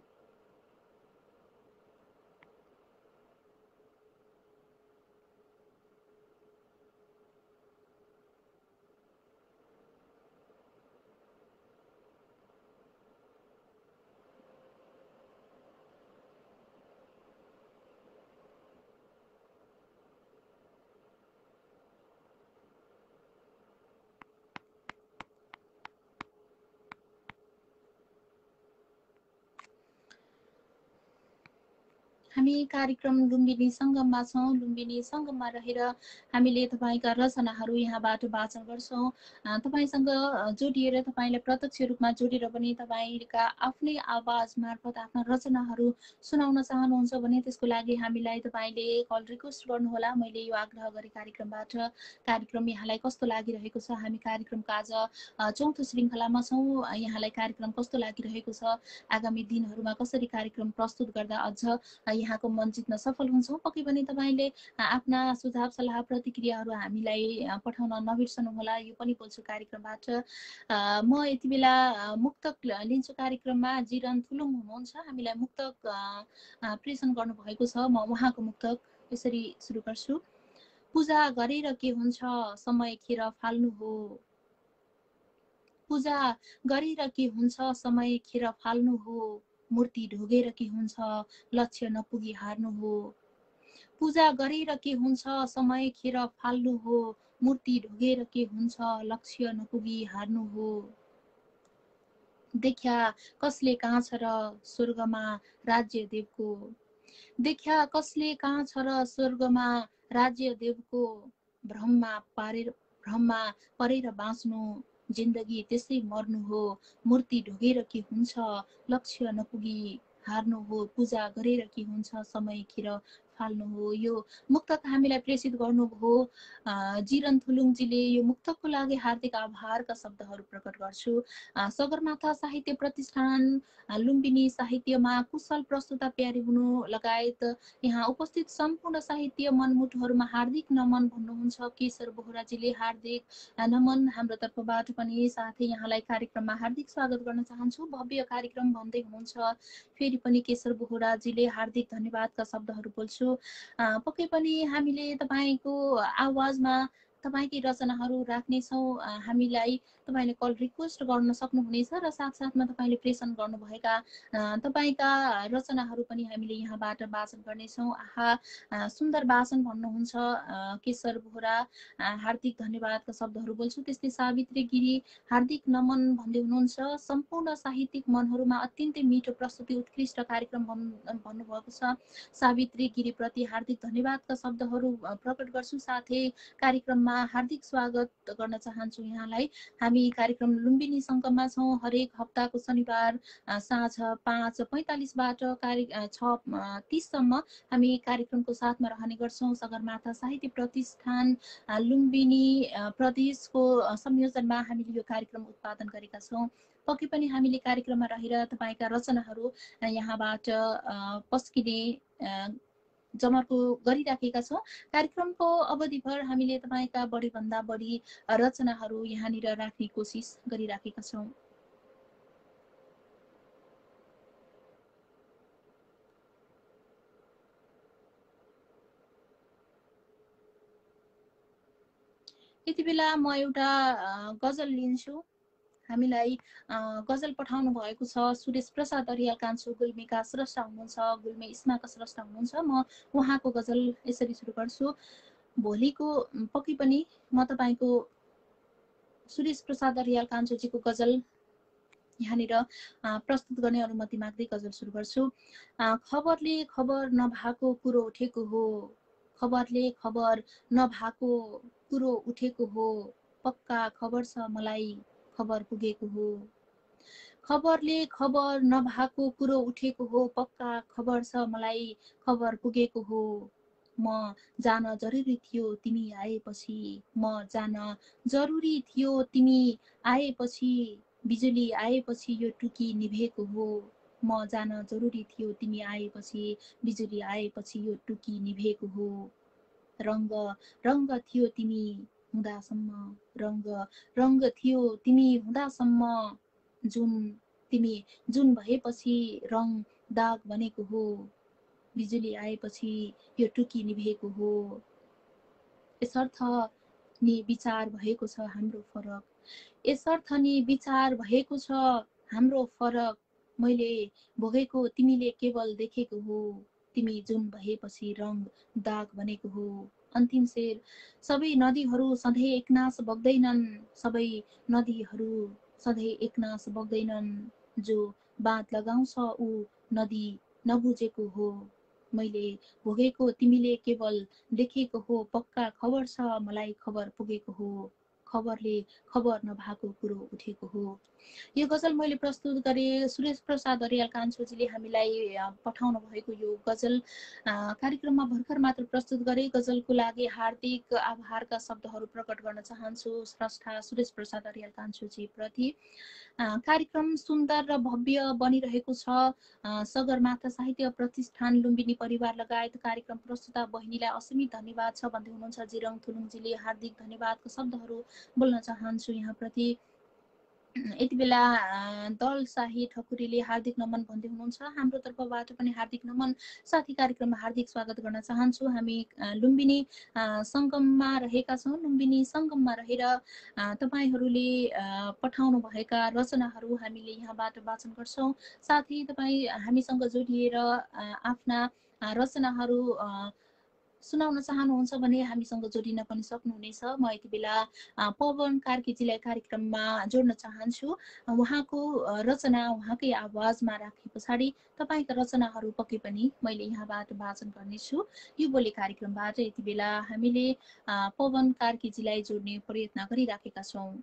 हामी कार्यक्रम लुम्बिनी सङ्गममा छौँ। लुम्बिनी सङ्गममा रहेर हामीले तपाईँका रचनाहरू यहाँबाट वाचन गर्छौँ। तपाईँसँग जोडिएर तपाईँलाई प्रत्यक्ष रूपमा जोडेर पनि तपाईँका आफ्नै आवाज मार्फत आफ्ना रचनाहरू सुनाउन चाहनुहुन्छ भने त्यसको लागि हामीलाई तपाईँले कल रिक्वेस्ट गर्नुहोला। मैले यो आग्रह गरेँ कार्यक्रमबाट। कार्यक्रम यहाँलाई कस्तो लागिरहेको छ? हामी कार्यक्रमको आज चौथो श्रृङ्खलामा छौँ। यहाँलाई कार्यक्रम कस्तो लागिरहेको छ? आगामी दिनहरूमा कसरी कार्यक्रम प्रस्तुत गर्दा अझ यहाँको मन जित्न सफल हुन्छौँ? पक्कै पनि तपाईँले आफ्ना सुझाव सल्लाह प्रतिक्रियाहरू हामीलाई पठाउन नबिर्सनुहोला। यो पनि बोल्छु कार्यक्रमबाट। म यति बेला मुक्तक लिन्छु कार्यक्रममा। जिरन थुलुङ हुनुहुन्छ, हामीलाई मुक्तक प्रेषण गर्नुभएको छ। म उहाँको मुक्तक यसरी सुरु गर्छु। पूजा गरेर के हुन्छ, समय खेर फाल्नु हो। पूजा गरेर के हुन्छ, समय खेर फाल्नु हो। मूर्ति ढोगेर के हुन्छ, लक्ष्य नपुगी हार्नु हो। पूजा गरेर के हुन्छ, समय खेर फाल्नु हो। मूर्ति ढोगेर के हुन्छ, लक्ष्य नपुगी हार्नु हो। देख्या कसले कहाँ छ र स्वर्गमा राज्य देवको। देख्या कसले कहाँ छ र स्वर्गमा राज्य देवको। भ्रममा परेर बाँच्नु, जिन्दगी त्यसै मर्नु हो। मूर्ति ढोगेर के हुन्छ, लक्ष्य नपुगी हार्नु हो। पूजा गरेर के हुन्छ, समय खेर फाल्नु हो। यो मुक्तक हामीलाई प्रेषित गर्नुभयो जिरन थुलुङजीले। यो मुक्तकको लागि हार्दिक आभारका शब्दहरू प्रकट गर्छु। सगरमाथा साहित्य प्रतिष्ठान लुम्बिनी साहित्यमा कुशल प्रस्तुता प्यारी हुनु लगायत यहाँ उपस्थित सम्पूर्ण साहित्य मनमुटुहरूमा हार्दिक नमन भन्नुहुन्छ केशर बोहराजीले। हार्दिक नमन हाम्रो तर्फबाट पनि। साथै यहाँलाई कार्यक्रममा हार्दिक स्वागत गर्न चाहन्छु। भव्य कार्यक्रम भन्दै हुनुहुन्छ। फेरि पनि केशर बोहराजीले हार्दिक धन्यवादका शब्दहरू बोल्छु। पक्कै पनि हामीले तपाईँको आवाजमा तपाईँकै रचनाहरू राख्नेछौँ। हामीलाई तपाईँले कल रिक्वेस्ट गर्न सक्नुहुनेछ र साथसाथमा तपाईँले प्रेषण गर्नुभएका तपाईँका रचनाहरू पनि हामीले यहाँबाट वाचन गर्नेछौँ। सुन्दर वाचन भन्नुहुन्छ केशर बोहरा, हार्दिक धन्यवादका शब्दहरू बोल्छु। त्यस्तै सावित्री गिरी हार्दिक नमन भन्दै हुनुहुन्छ। सम्पूर्ण साहित्यिक मनहरूमा अत्यन्तै मिठो प्रस्तुति, उत्कृष्ट कार्यक्रम भन्नुभएको छ। सावित्री गिरीप्रति हार्दिक धन्यवादका शब्दहरू प्रकट गर्छु। साथै कार्यक्रममा हार्दिक स्वागत गर्न चाहन्छु यहाँलाई। हामी कार्यक्रम लुम्बिनी सङ्गममा छौँ। हरेक हप्ताको शनिबार साँझ 5:45बाट 6:30सम्म हामी कार्यक्रमको साथमा रहने गर्छौँ। सगरमाथा साहित्य प्रतिष्ठान लुम्बिनी प्रदेशको संयोजनमा हामीले यो कार्यक्रम उत्पादन गरेका छौँ। पक्कै पनि हामीले कार्यक्रममा रहेर तपाईँका रचनाहरू यहाँबाट पस्किने जमर्को गरिराखेका छौँ। कार्यक्रमको अवधिभर हामीले तपाईँका बढीभन्दा बढी रचनाहरू यहाँनिर राख्ने कोसिस गरिराखेका छौँ। यति बेला म एउटा गजल लिन्छु। हामीलाई गजल पठाउनु भएको छ सुरेश प्रसाद अरियाल कान्छो गुल्मीका स्रष्टा हुनुहुन्छ, गुल्मी इस्माका स्रष्टा हुनुहुन्छ। म उहाँको गजल यसरी सुरु गर्छु। भोलिको पक्कै पनि म तपाईँको सुरेश प्रसाद अरियाल कान्छोजीको गजल यहाँनिर प्रस्तुत गर्ने अनुमति माग्दै गजल सुरु गर्छु। खबरले खबर नभएको कुरो उठेको हो, खबरले खबर नभएको कुरो उठेको हो, पक्का खबर छ मलाई खबर पुगेको हो। खबरले खबर नभएको कुरो उठेको हो, पक्का खबर छ मलाई खबर पुगेको हो। म जान जरुरी थियो तिमी आएपछि, म जान जरुरी थियो तिमी आएपछि, बिजुली आएपछि यो टुकी निभेको हो। म जान जरुरी थियो तिमी आएपछि, बिजुली आएपछि यो टुकी निभेको हो। रङ्ग रङ्ग थियो तिमी हुँदासम्म, रङ्ग रङ्ग थियो तिमी हुँदासम्म, तिमी जुन भएपछि रङ दाग बनेको हो। बिजुली आएपछि यो टुकी निभेको हो। यसर्थ नि विचार भएको छ हाम्रो फरक, यसर्थ नि विचार भएको छ हाम्रो फरक। मैले भोगेको तिमीले केवल देखेको हो, तिमी जुन भएपछि रङ दाग बनेको हो। अन्तिम शेर, सबै नदीहरू सधैँ एकनास बग्दैनन्, सबै नदीहरू सधैँ एकनास बग्दैनन्, जो बाँध लगाउँछ ऊ नदी नबुझेको हो। मैले भोगेको तिमीले केवल देखेको हो, पक्का खबर छ मलाई खबर पुगेको हो। खबरले खबर नभएको कुरो उठेको हो। यो गजल मैले प्रस्तुत गरेँ। सुरेश प्रसाद अर्याल कान्छोजीले हामीलाई पठाउनु भएको यो गजल कार्यक्रममा भर्खर मात्र प्रस्तुत गरेँ। गजलको लागि हार्दिक आभारका शब्दहरू प्रकट गर्न चाहन्छु स्रष्टा सुरेश प्रसाद अर्याल कान्छोजी प्रति। कार्यक्रम सुन्दर र भव्य बनिरहेको छ। सगरमाथा साहित्य प्रतिष्ठान लुम्बिनी परिवार लगायत कार्यक्रम प्रस्तुता बहिनीलाई असीमित धन्यवाद छ भन्दै हुनुहुन्छ जिरङ थुलुङजीले। हार्दिक धन्यवादका शब्दहरू बोल्न चाहन्छु यहाँप्रति। यति बेला दल शाही ठकुरीले हार्दिक नमन भन्दै हुनुहुन्छ। हाम्रो तर्फबाट पनि हार्दिक नमन। साथी कार्यक्रममा हार्दिक स्वागत गर्न चाहन्छु। हामी लुम्बिनी सङ्गममा रहेका छौँ। लुम्बिनी सङ्गममा रहेर तपाईँहरूले पठाउनु भएका रचनाहरू हामीले यहाँबाट वाचन गर्छौँ। साथै तपाईँ हामीसँग जोडिएर आफ्ना रचनाहरू सुनाउन चाहनुहुन्छ भने हामीसँग जोडिन पनि सक्नुहुनेछ। म यति बेला पवन कार्कीजीलाई कार्यक्रममा जोड्न चाहन्छु। उहाँको रचना उहाँकै आवाजमा राखे पछाडि तपाईँका रचनाहरू पक्कै पनि मैले यहाँबाट वाचन गर्नेछु। यो बोली कार्यक्रमबाट यति बेला हामीले पवन कार्कीजीलाई जोड्ने प्रयत्न गरिराखेका छौँ।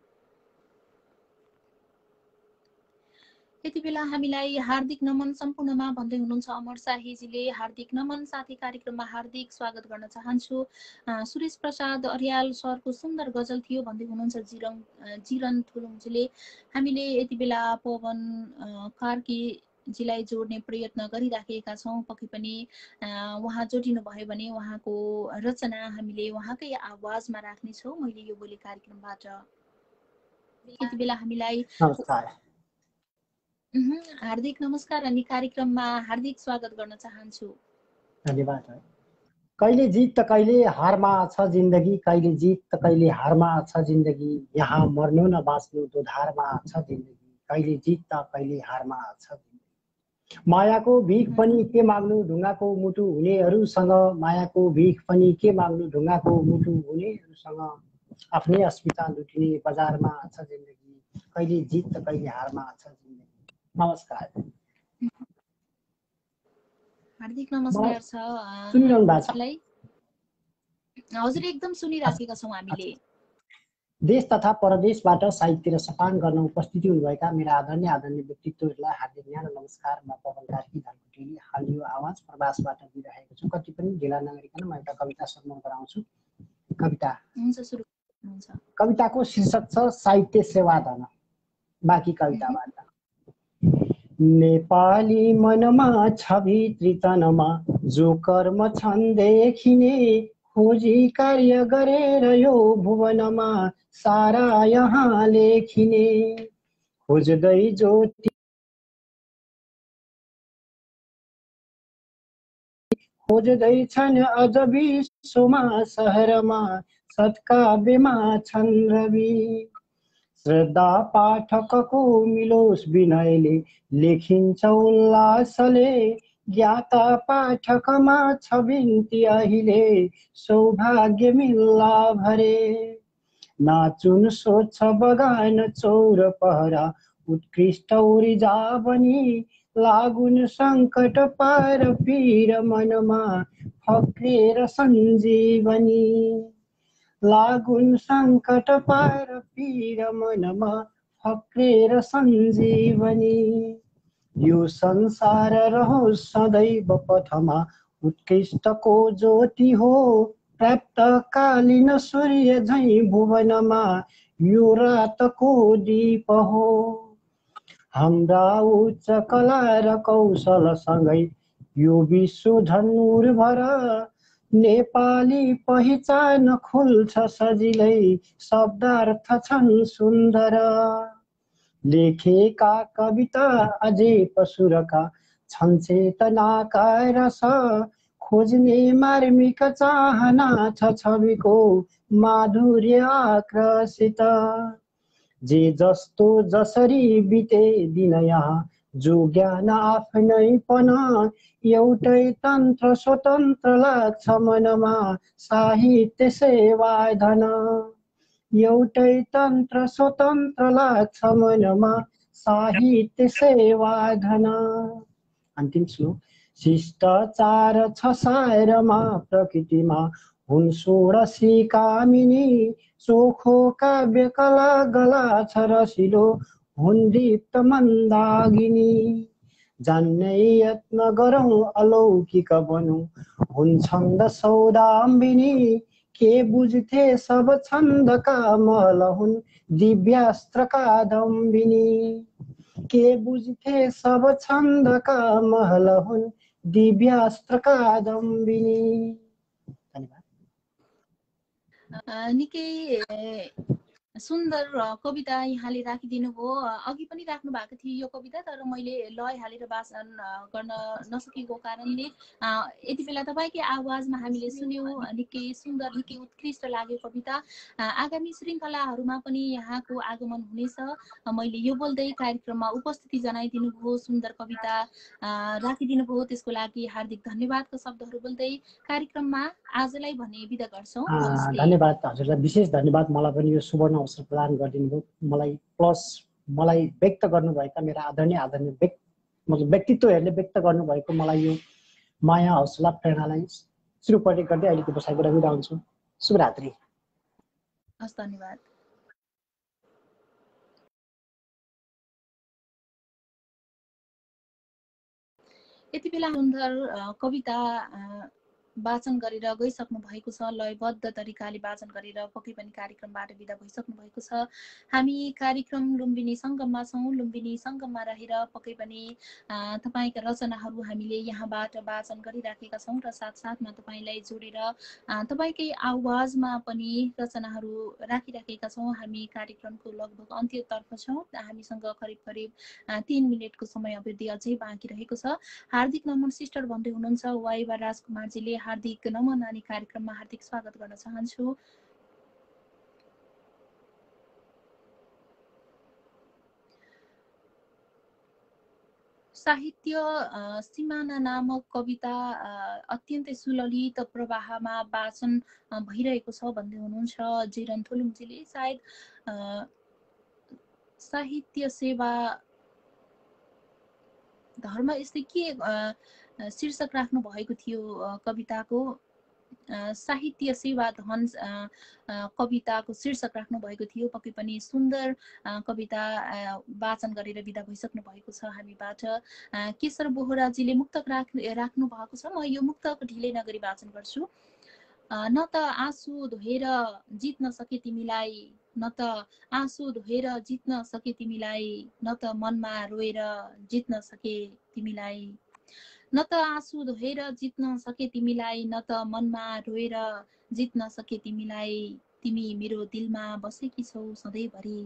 यति बेला हामीलाई हार्दिक नमन सम्पूर्णमा भन्दै हुनुहुन्छ अमर शाहीजीले। हार्दिक नमन। साथी कार्यक्रममा हार्दिक स्वागत गर्न चाहन्छु। सुरेश प्रसाद अर्याल सरको सुन्दर गजल थियो भन्दै हुनुहुन्छ जिरन थुलुङजीले। हामीले यति बेला पवन कार्कीजीलाई जोड्ने प्रयत्न गरिराखेका छौँ। पक्कै पनि उहाँ जोडिनु भयो भने उहाँको रचना हामीले उहाँकै आवाजमा राख्नेछौँ मैले यो बोली कार्यक्रमबाट। यति बेला हामीलाई हार्दिक नमस्कार अनि कार्यक्रममा हार्दिक स्वागत गर्न चाहन्छु। धन्यवाद। कहिले जित त कहिले हारमा छ जिन्दगी, कहिले जित त कहिले हारमा छ जिन्दगी, यहाँ मर्नु न बाँच्नु दोधारमा छ जिन्दगी, कहिले जित त कहिले हारमा छ जिन्दगी। मायाको भिख पनि के माग्नु ढुङ्गाको मुटु हुनेहरूसँग, मायाको भिख पनि के माग्नु ढुङ्गाको मुटु हुनेहरूसँग, आफ्नै अस्मिता लुटिने बजारमा छ जिन्दगी, कहिले जित त कहिले हारमा छ जिन्दगी। नमस्कार। हार्दिक नमस्कार छ। सुनिरहनु भएको छ? हजुर एकदम सुनिराखेका छौँ हामीले। देश तथा परदेशबाट साहित्य र सपान गर्न उपस्थिति हुनुभएका मेरा आदरणीय व्यक्तित्वहरूलाई हार्दिक न्यानो नमस्कार। म पवन कार्की धनकुटीले हाल यो आवाज प्रवासबाट दिइरहेको छु। कति पनि ढिला नगरिकन म एउटा कविता श्रवण गराउँछु। कविता हुन्छ, सुरु हुन्छ। कविताको शीर्षक छ साहित्य सेवाधन। बाँकी कविताबाट। नेपाली मनमा छवि तनमा जो कर्म छन् देखिने, खोजी कार्य गरेर यो भुवनमा सारा यहाँ लेखिने, खोज्दै ज्योति खोज्दैछन् अझ विश्वमा सहरमा, सत्काव्यमा छन् रवि। श्रद्धा पाठकको मिलोस विनयले लेखिन्छ उल्लासले, ज्ञाता पाठकमा छ बिन्ती अहिले सौभाग्य मिल्ला भरे। नाचुन सोच्छ बगान चौर पहरा, उत्कृष्ट ऊर्जा बनी, लागुन सङ्कट पार पीर मनमा फक्रेर सञ्जीवनी लागुन सङ्कट पार पीर मनमा फक्रेर सञ्जीवनी यो संसार रहोस् सदैव पथमा उत्कृष्टको ज्योति हो प्राप्त कालीन सूर्य झैँ भुवनमा यो रातको दीप हो हाम्रा उच्च कला र कौशलसँगै यो विश्व धनुर भर नेपाली पहिचान खुल्छ सजिलै शब्दार्थ छन् सुन्दर लेखेका कविता अझै पशुरका छन् चेतनाका रस खोज्ने मार्मिक चाहना छ छविको माधुर्य आक्रसित जे जस्तो जसरी बिते दिन यहाँ जो ज्ञान आफ्नैपन एउटै तन्त्र स्वतन्त्र लाग्छ मनमा साहित्य सेवा धन एउटै तन्त्र स्वतन्त्र लाग्छ मनमा साहित्य सेवा धन अन्तिम श्लोक शिष्टाचार छ सारमा प्रकृतिमा हुन् षोडशी कामिनी चोखो काव्य कला गला छ रसिलो हुन् दीप्त मन्दागिनी जान्नै यत्न गरौँ अलौकिक बनौँ हुन् छन्द सौदाम्बिनी के बुझ्थे सब छन्दका महल हुन् दिव्यास्त्रका दम्बिनी के बुझ्थे सब छन्दका महल हुन् दिव्यास्त्रका दम्बिनी निकै सुन्दर कविता यहाँले राखिदिनु भयो अघि पनि राख्नु भएको थियो यो कविता तर मैले लय हालेर वाचन गर्न नसकेको कारणले यति बेला तपाईँकै आवाजमा हामीले सुन्यौँ निकै सुन्दर निकै उत्कृष्ट लाग्यो कविता आगामी श्रृङ्खलाहरूमा पनि यहाँको आगमन हुनेछ मैले यो बोल्दै कार्यक्रममा उपस्थिति जनाइदिनु भयो सुन्दर कविता राखिदिनु भयो त्यसको लागि हार्दिक धन्यवादका शब्दहरू बोल्दै कार्यक्रममा आजलाई भने बिदा गर्छौँ धन्यवाद हजुरलाई विशेष धन्यवाद मलाई पनि यो सुवर्ण अवसर प्रदान गरिदिनु भयो मलाई प्लस मलाई व्यक्त गर्नुभएका मेरा आदरणीय मतलब व्यक्तित्वहरूले व्यक्त गर्नुभएको मलाई यो माया हौसला प्रेरणालाई सुरुपरि गर्दै अहिलेको बसाइबाट बिदा हुन्छु शुभरात्रि हस् धन्यवाद यति बेला सुन्दर कविता वाचन गरेर गइसक्नु भएको छ लयबद्ध तरिकाले वाचन गरेर पक्कै पनि कार्यक्रमबाट बिदा भइसक्नु भएको छ हामी कार्यक्रम लुम्बिनी सङ्गममा छौँ लुम्बिनी सङ्गममा रहेर पक्कै पनि तपाईँका रचनाहरू हामीले यहाँबाट वाचन गरिराखेका छौँ र साथसाथमा तपाईँलाई जोडेर तपाईँकै आवाजमा पनि रचनाहरू राखिराखेका छौँ हामी कार्यक्रमको लगभग अन्त्यतर्फ छौँ हामीसँग करिब करिब 3 मिनटको समय अवधि अझै बाँकी रहेको छ हार्दिक नमन सिस्टर भन्दै हुनुहुन्छ वाइवा राजकुमारजीले हार्दिक नमन अनि कार्यक्रममा हार्दिक स्वागत गर्न चाहन्छु साहित्य सिमाना नामक कविता अत्यन्तै सुललित प्रवाहमा वाचन भइरहेको छ भन्दै हुनुहुन्छ जिरन थुलुङजीले सायद साहित्य सेवा धर्म यस्तै के शीर्षक राख्नु भएको थियो कविताको साहित्य सेवा धन कविताको शीर्षक राख्नु भएको थियो पक्कै पनि सुन्दर कविता वाचन गरेर बिदा भइसक्नु भएको छ हामीबाट केशर बोहराजीले मुक्तक राख्नु भएको छ म यो मुक्तक ढिलै नगरी वाचन गर्छु न त आँसु धोएर जित्न सके तिमीलाई न त आँसु धोएर जित्न सके तिमीलाई न त मनमा रोएर जित्न सके तिमीलाई न त आँसु धोएर जित्न सके तिमीलाई न त मनमा रोएर जित्न सके तिमीलाई तिमी मेरो दिलमा बसेकी छौ सधैँभरि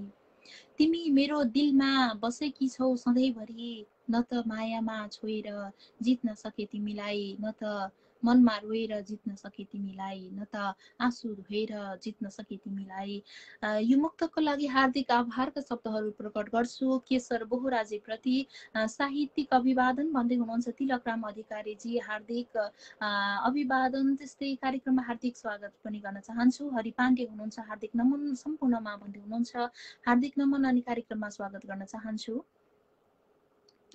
तिमी मेरो दिलमा बसेकी छौ सधैँभरि न त मायामा छोएर जित्न सके तिमीलाई न त मनमा रोएर जित्न सके तिमीलाई न त आँसु धोएर जित्न सके तिमीलाई यो मुक्तको लागि हार्दिक आभारका शब्दहरू प्रकट गर्छु केशर बोहराजी प्रति साहित्यिक अभिवादन भन्दै हुनुहुन्छ तिलकराम अधिकारीजी हार्दिक अभिवादन त्यस्तै कार्यक्रममा हार्दिक स्वागत पनि गर्न चाहन्छु हरि पाण्डे हुनुहुन्छ हार्दिक नमन सम्पूर्णमा भन्दै हुनुहुन्छ हार्दिक नमन अनि कार्यक्रममा स्वागत गर्न चाहन्छु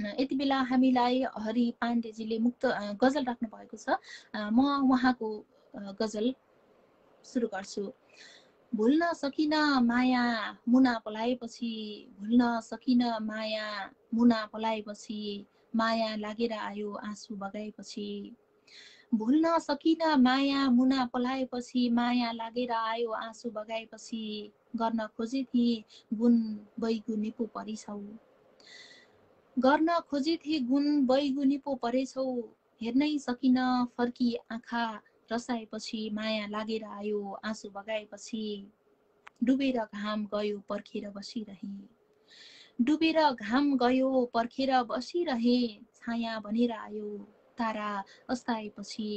यति बेला हामीलाई हरि पाण्डेजीले मुक्त गजल राख्नु भएको छ। म उहाँको गजल सुरु गर्छु। भुल्न सकिन माया मुना पलाएपछि, भुल्न सकिन माया मुना पलाएपछि, माया लागेर आयो आँसु बगाएपछि। भुल्न सकिन माया मुना पलाएपछि, माया लागेर आयो आँसु बगाएपछि। गर्न खोजे थिए गुण बैगुनी पो परिछौ, गर्न खोजे थिए गुण बैगुनी पो परेछौ। हेर्नै सकिन फर्की आँखा रसाएपछि, माया लागेर आयो आँसु बगाएपछि। डुबेर घाम गयो पर्खेर बसिरहे, डुबेर घाम गयो पर्खेर बसिरहे। छाया बनेर आयो तारा अस्ताएपछि,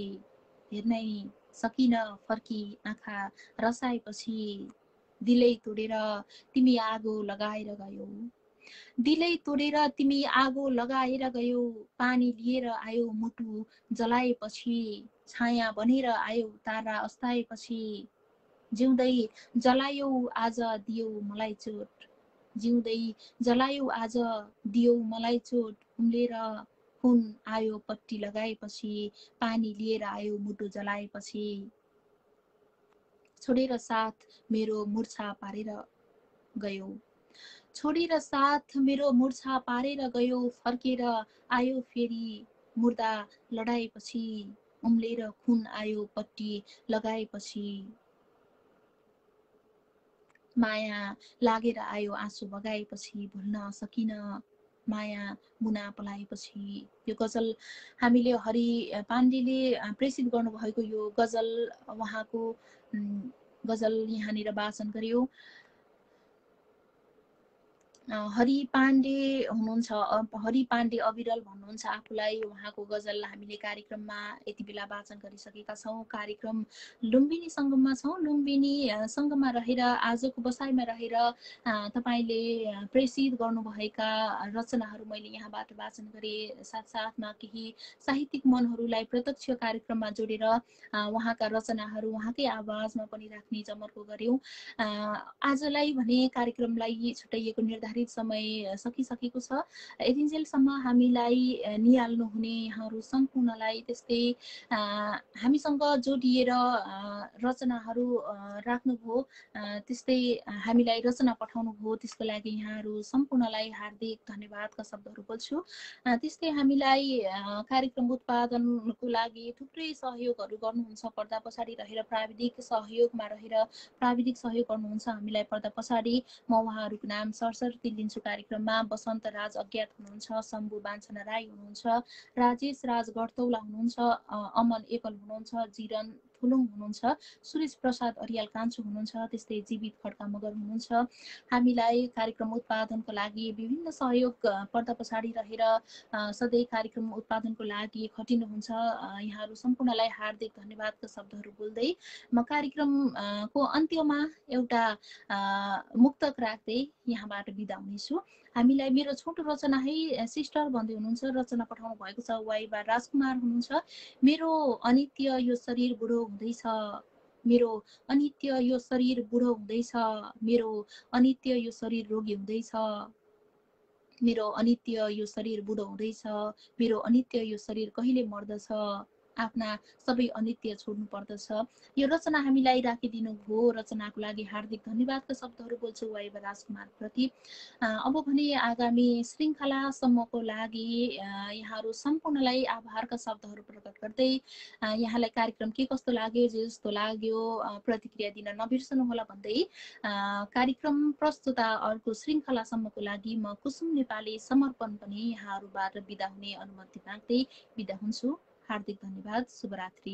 हेर्नै सकिन फर्की आँखा रसाएपछि। दिलै तोडेर तिमी आगो लगाएर गयौ, दिलै तोडेर तिमी आगो लगाएर गयौ। पानी लिएर आयो मुटु जलाएपछि, छाया बनेर आयो तारा अस्ताएपछि। जिउँदै जलायौ आज दियौ मलाई चोट, जिउँदै जलायौ आज दियौ मलाई चोट। उम्लेर खुन आयो पट्टी लगाएपछि, पानी लिएर आयो मुटु जलाएपछि। छोडेर साथ मेरो मुर्छा पारेर गयो, छोडेर साथ मेरो मुर्छा पारेर गयो। फर्केर आयो फेरि मुर्दा लडाएपछि, उम्लेर खुन आयो पट्टी लगाएपछि। माया लागेर आयो आँसु बगाएपछि, भुल्न सकिन माया मुना पलाएपछि। यो गजल हामीले हरि पाण्डेले प्रेषित गर्नुभएको यो गजल उहाँको गजल यहाँनिर वाचन गर्यो। हरि पाण्डे हुनुहुन्छ, हरि पाण्डे अविरल भन्नुहुन्छ आफूलाई। उहाँको गजल हामीले कार्यक्रममा यति बेला वाचन गरिसकेका छौँ। कार्यक्रम लुम्बिनी सङ्गममा छौँ। लुम्बिनी सङ्गममा रहेर आजको बसाइमा रहेर तपाईँले प्रेषित गर्नुभएका रचनाहरू मैले यहाँबाट वाचन गरेँ। साथसाथमा केही साहित्यिक मनहरूलाई प्रत्यक्ष कार्यक्रममा जोडेर उहाँका रचनाहरू उहाँकै आवाजमा पनि राख्ने जमर्को गर्यौँ। आजलाई भने कार्यक्रमलाई छुट्याइएको निर्धारित समय सकिसकेको छ। यतिन्जेलसम्म हामीलाई निहाल्नुहुने यहाँहरू सम्पूर्णलाई, त्यस्तै हामीसँग जोडिएर रचनाहरू राख्नुभयो, त्यस्तै हामीलाई रचना पठाउनुभयो, त्यसको लागि यहाँहरू सम्पूर्णलाई हार्दिक धन्यवादका शब्दहरू बोल्छु। त्यस्तै हामीलाई कार्यक्रम उत्पादनको लागि थुप्रै सहयोगहरू गर्नुहुन्छ। पर्दा पछाडि रहेर प्राविधिक सहयोगमा रहेर प्राविधिक सहयोग गर्नुहुन्छ हामीलाई पर्दा पछाडि। म उहाँहरूको नाम सरसर्ती लिन्छु कार्यक्रममा। वसन्त राज अज्ञात हुनुहुन्छ, शम्भु बाञ्छना राई हुनुहुन्छ, राजेश राज गडतौला हुनुहुन्छ, अमन एकल हुनुहुन्छ, जिरन थुलुङ हुनुहुन्छ, सुरेश प्रसाद अरियाल कान्छो हुनुहुन्छ, त्यस्तै जीवित खड्का मगर हुनुहुन्छ। हामीलाई कार्यक्रम उत्पादनको लागि विभिन्न सहयोग पर्दा पछाडि रहेर सधैँ कार्यक्रम उत्पादनको लागि खटिनुहुन्छ। यहाँहरू सम्पूर्णलाई हार्दिक धन्यवादका शब्दहरू बोल्दै म कार्यक्रमको अन्त्यमा एउटा मुक्तक राख्दै यहाँबाट बिदा हुनेछु। हामीलाई मेरो छोटो रचना है सिस्टर भन्दै हुनुहुन्छ, रचना पठाउनु भएको छ वाइबा राजकुमार हुनुहुन्छ। मेरो अनित्य यो शरीर बुढो हुँदैछ, मेरो अनित्य यो शरीर बुढो हुँदैछ, मेरो अनित्य यो शरीर रोगी हुँदैछ, मेरो अनित्य यो शरीर बुढो हुँदैछ, मेरो अनित्य यो शरीर कहिले मर्दछ, आफ्ना सबै अनित्य छोड्नु पर्दछ। यो रचना हामीलाई राखिदिनु भयो। रचनाको लागि हार्दिक धन्यवादका शब्दहरू बोल्छु वाइबा राजकुमार प्रति। अब भने आगामी श्रृङ्खलासम्मको लागि यहाँहरू सम्पूर्णलाई आभारका शब्दहरू प्रकट गर्दै यहाँलाई कार्यक्रम के कस्तो लाग्यो, जे जस्तो लाग्यो प्रतिक्रिया दिन नबिर्सनुहोला भन्दै कार्यक्रम प्रस्तुता अर्को श्रृङ्खलासम्मको लागि म कुसुम नेपाली समर्पण पनि यहाँहरूबाट बिदा हुने अनुमति माग्दै बिदा हुन्छु। हार्दिक धन्यवाद। शुभरात्रि।